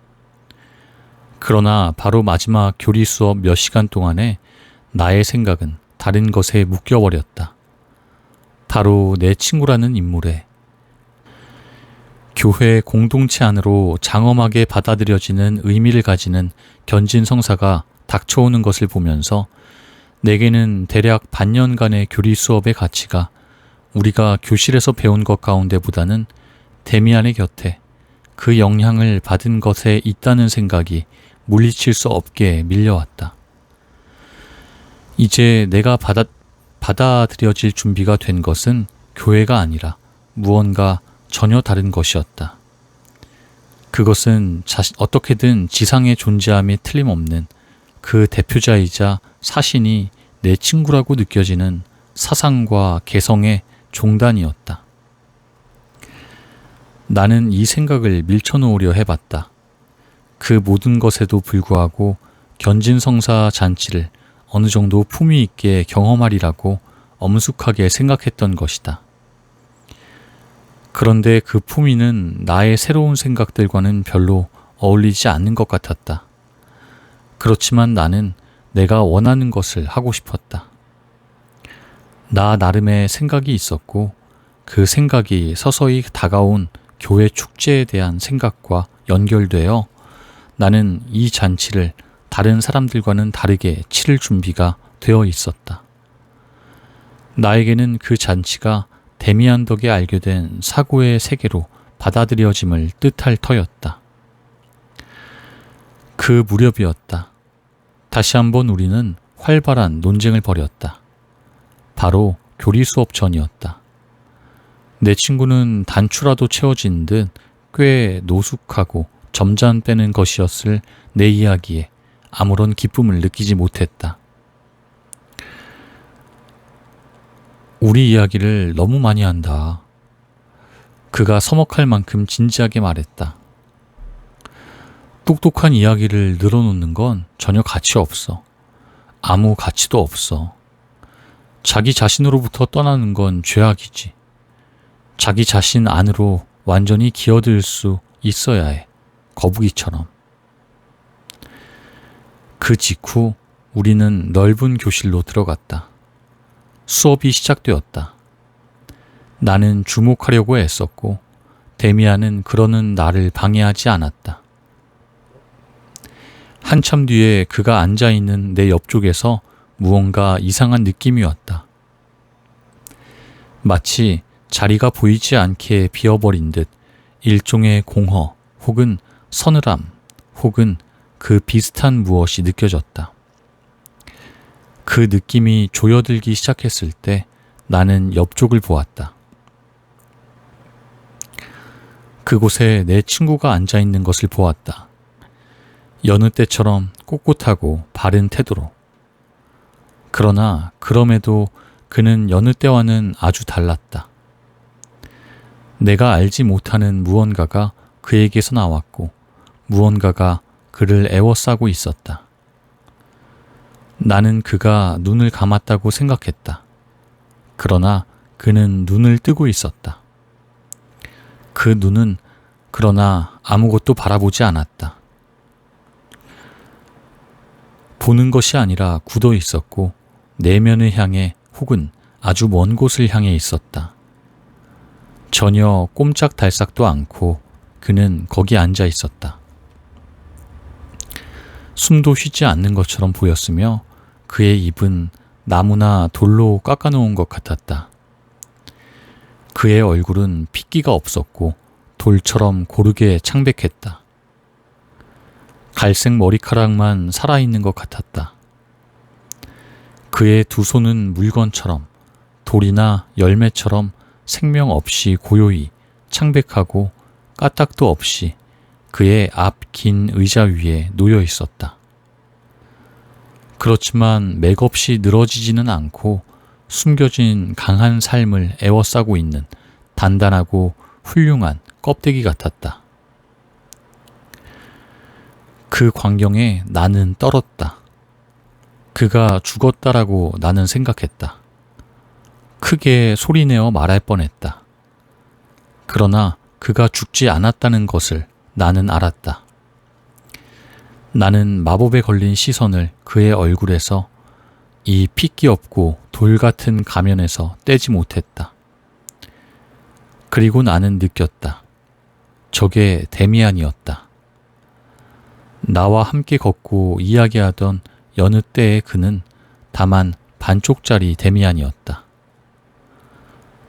그러나 바로 마지막 교리 수업 몇 시간 동안에 나의 생각은 다른 것에 묶여버렸다. 바로 내 친구라는 인물에, 교회 공동체 안으로 장엄하게 받아들여지는 의미를 가지는 견진 성사가 닥쳐오는 것을 보면서 내게는 대략 반년간의 교리 수업의 가치가 우리가 교실에서 배운 것 가운데보다는 데미안의 곁에 그 영향을 받은 것에 있다는 생각이 물리칠 수 없게 밀려왔다. 이제 내가 받아들여질 준비가 된 것은 교회가 아니라 무언가 전혀 다른 것이었다. 그것은 어떻게든 지상에 존재함이 틀림없는 그 대표자이자 사신이 내 친구라고 느껴지는 사상과 개성의 종단이었다. 나는 이 생각을 밀쳐놓으려 해봤다. 그 모든 것에도 불구하고 견진성사 잔치를 어느 정도 품위 있게 경험하리라고 엄숙하게 생각했던 것이다. 그런데 그 품위는 나의 새로운 생각들과는 별로 어울리지 않는 것 같았다. 그렇지만 나는 내가 원하는 것을 하고 싶었다. 나 나름의 생각이 있었고 그 생각이 서서히 다가온 교회 축제에 대한 생각과 연결되어 나는 이 잔치를 다른 사람들과는 다르게 치를 준비가 되어 있었다. 나에게는 그 잔치가 데미안 덕에 알게 된 사고의 세계로 받아들여짐을 뜻할 터였다. 그 무렵이었다. 다시 한번 우리는 활발한 논쟁을 벌였다. 바로 교리 수업 전이었다. 내 친구는 단추라도 채워진 듯 꽤 노숙하고 점잖 빼는 것이었을 내 이야기에 아무런 기쁨을 느끼지 못했다. 우리 이야기를 너무 많이 한다. 그가 서먹할 만큼 진지하게 말했다. 똑똑한 이야기를 늘어놓는 건 전혀 가치 없어. 아무 가치도 없어. 자기 자신으로부터 떠나는 건 죄악이지. 자기 자신 안으로 완전히 기어들 수 있어야 해. 거북이처럼. 그 직후 우리는 넓은 교실로 들어갔다. 수업이 시작되었다. 나는 주목하려고 애썼고 데미안은 그러는 나를 방해하지 않았다. 한참 뒤에 그가 앉아있는 내 옆쪽에서 무언가 이상한 느낌이 왔다. 마치 자리가 보이지 않게 비어버린 듯 일종의 공허 혹은 서늘함 혹은 그 비슷한 무엇이 느껴졌다. 그 느낌이 조여들기 시작했을 때 나는 옆쪽을 보았다. 그곳에 내 친구가 앉아있는 것을 보았다. 여느 때처럼 꼿꼿하고 바른 태도로. 그러나 그럼에도 그는 여느 때와는 아주 달랐다. 내가 알지 못하는 무언가가 그에게서 나왔고 무언가가 그를 애워싸고 있었다. 나는 그가 눈을 감았다고 생각했다. 그러나 그는 눈을 뜨고 있었다. 그 눈은 그러나 아무것도 바라보지 않았다. 보는 것이 아니라 굳어 있었고 내면을 향해 혹은 아주 먼 곳을 향해 있었다. 전혀 꼼짝달싹도 않고 그는 거기 앉아 있었다. 숨도 쉬지 않는 것처럼 보였으며 그의 입은 나무나 돌로 깎아놓은 것 같았다. 그의 얼굴은 핏기가 없었고 돌처럼 고르게 창백했다. 갈색 머리카락만 살아있는 것 같았다. 그의 두 손은 물건처럼 돌이나 열매처럼 생명 없이 고요히 창백하고 까딱도 없이 그의 앞 긴 의자 위에 놓여 있었다. 그렇지만 맥없이 늘어지지는 않고 숨겨진 강한 삶을 에워싸고 있는 단단하고 훌륭한 껍데기 같았다. 그 광경에 나는 떨었다. 그가 죽었다라고 나는 생각했다. 크게 소리내어 말할 뻔했다. 그러나 그가 죽지 않았다는 것을 나는 알았다. 나는 마법에 걸린 시선을 그의 얼굴에서, 이 핏기 없고 돌 같은 가면에서 떼지 못했다. 그리고 나는 느꼈다. 저게 데미안이었다. 나와 함께 걷고 이야기하던 여느 때의 그는 다만 반쪽짜리 데미안이었다.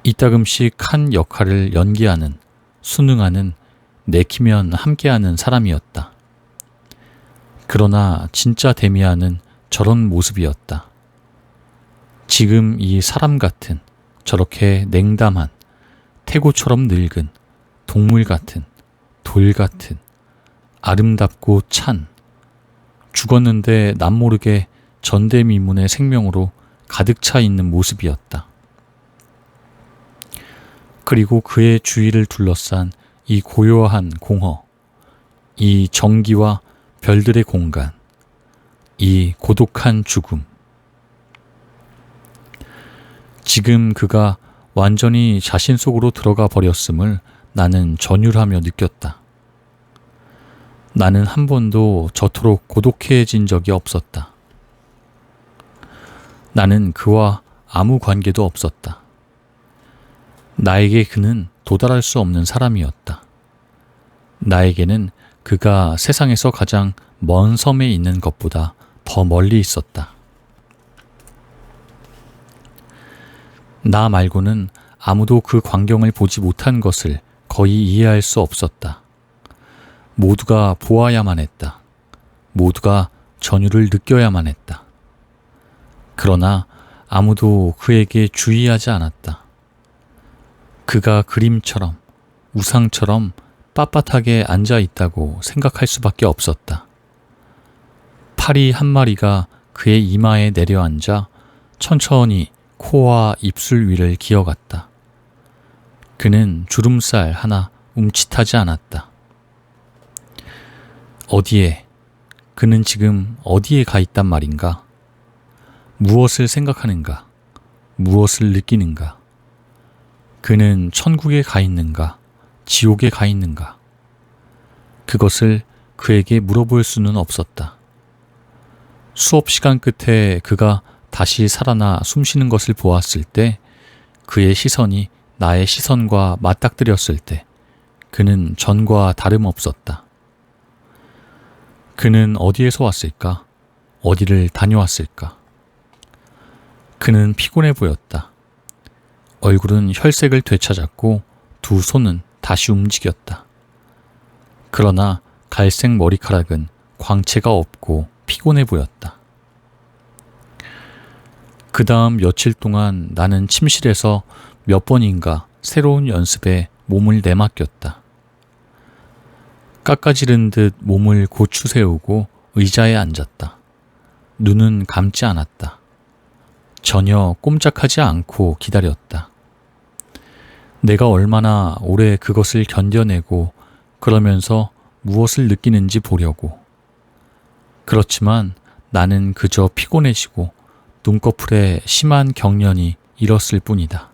이따금씩 한 역할을 연기하는, 순응하는, 내키면 함께하는 사람이었다. 그러나 진짜 데미안은 저런 모습이었다. 지금 이 사람 같은, 저렇게 냉담한, 태고처럼 늙은, 동물 같은, 돌 같은, 아름답고 찬, 죽었는데 남모르게 전대미문의 생명으로 가득 차 있는 모습이었다. 그리고 그의 주위를 둘러싼 이 고요한 공허, 이 정기와 별들의 공간, 이 고독한 죽음. 지금 그가 완전히 자신 속으로 들어가 버렸음을 나는 전율하며 느꼈다. 나는 한 번도 저토록 고독해진 적이 없었다. 나는 그와 아무 관계도 없었다. 나에게 그는 도달할 수 없는 사람이었다. 나에게는 그가 세상에서 가장 먼 섬에 있는 것보다 더 멀리 있었다. 나 말고는 아무도 그 광경을 보지 못한 것을 거의 이해할 수 없었다. 모두가 보아야만 했다. 모두가 전율을 느껴야만 했다. 그러나 아무도 그에게 주의하지 않았다. 그가 그림처럼, 우상처럼 빳빳하게 앉아 있다고 생각할 수밖에 없었다. 파리 한 마리가 그의 이마에 내려앉아 천천히 코와 입술 위를 기어갔다. 그는 주름살 하나 움칫하지 않았다. 어디에, 그는 지금 어디에 가 있단 말인가? 무엇을 생각하는가? 무엇을 느끼는가? 그는 천국에 가 있는가? 지옥에 가 있는가? 그것을 그에게 물어볼 수는 없었다. 수업 시간 끝에 그가 다시 살아나 숨쉬는 것을 보았을 때, 그의 시선이 나의 시선과 맞닥뜨렸을 때 그는 전과 다름없었다. 그는 어디에서 왔을까? 어디를 다녀왔을까? 그는 피곤해 보였다. 얼굴은 혈색을 되찾았고 두 손은 다시 움직였다. 그러나 갈색 머리카락은 광채가 없고 피곤해 보였다. 그 다음 며칠 동안 나는 침실에서 몇 번인가 새로운 연습에 몸을 내맡겼다. 깎아지른 듯 몸을 고추 세우고 의자에 앉았다. 눈은 감지 않았다. 전혀 꼼짝하지 않고 기다렸다. 내가 얼마나 오래 그것을 견뎌내고 그러면서 무엇을 느끼는지 보려고. 그렇지만 나는 그저 피곤해지고 눈꺼풀에 심한 경련이 일었을 뿐이다.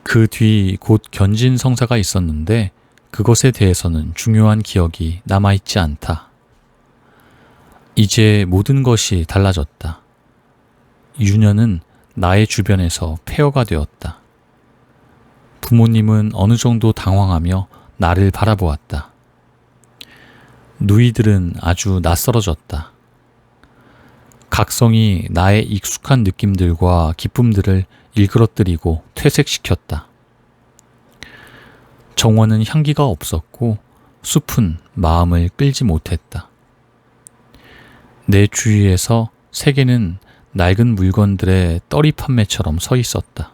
그 뒤 곧 견진 성사가 있었는데 그것에 대해서는 중요한 기억이 남아있지 않다. 이제 모든 것이 달라졌다. 유년은 나의 주변에서 폐허가 되었다. 부모님은 어느 정도 당황하며 나를 바라보았다. 누이들은 아주 낯설어졌다. 각성이 나의 익숙한 느낌들과 기쁨들을 일그러뜨리고 퇴색시켰다. 정원은 향기가 없었고 숲은 마음을 끌지 못했다. 내 주위에서 세계는 낡은 물건들의 떨이 판매처럼 서 있었다.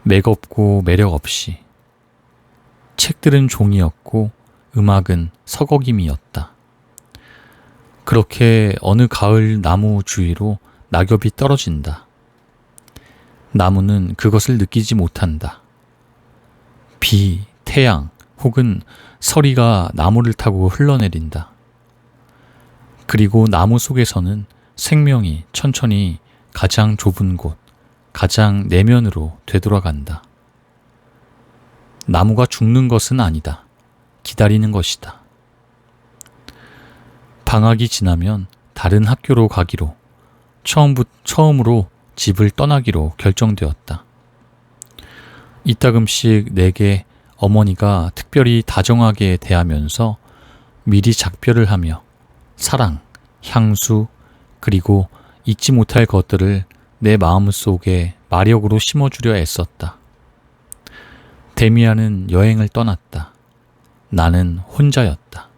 맥없고 매력 없이. 책들은 종이었고 음악은 서걱임이었다. 그렇게 어느 가을 나무 주위로 낙엽이 떨어진다. 나무는 그것을 느끼지 못한다. 비, 태양 혹은 서리가 나무를 타고 흘러내린다. 그리고 나무 속에서는 생명이 천천히 가장 좁은 곳, 가장 내면으로 되돌아간다. 나무가 죽는 것은 아니다. 기다리는 것이다. 방학이 지나면 다른 학교로 가기로, 처음으로 집을 떠나기로 결정되었다. 이따금씩 내게 어머니가 특별히 다정하게 대하면서 미리 작별을 하며 사랑, 향수, 그리고 잊지 못할 것들을 내 마음속에 마력으로 심어주려 애썼다. 데미안은 여행을 떠났다. 나는 혼자였다.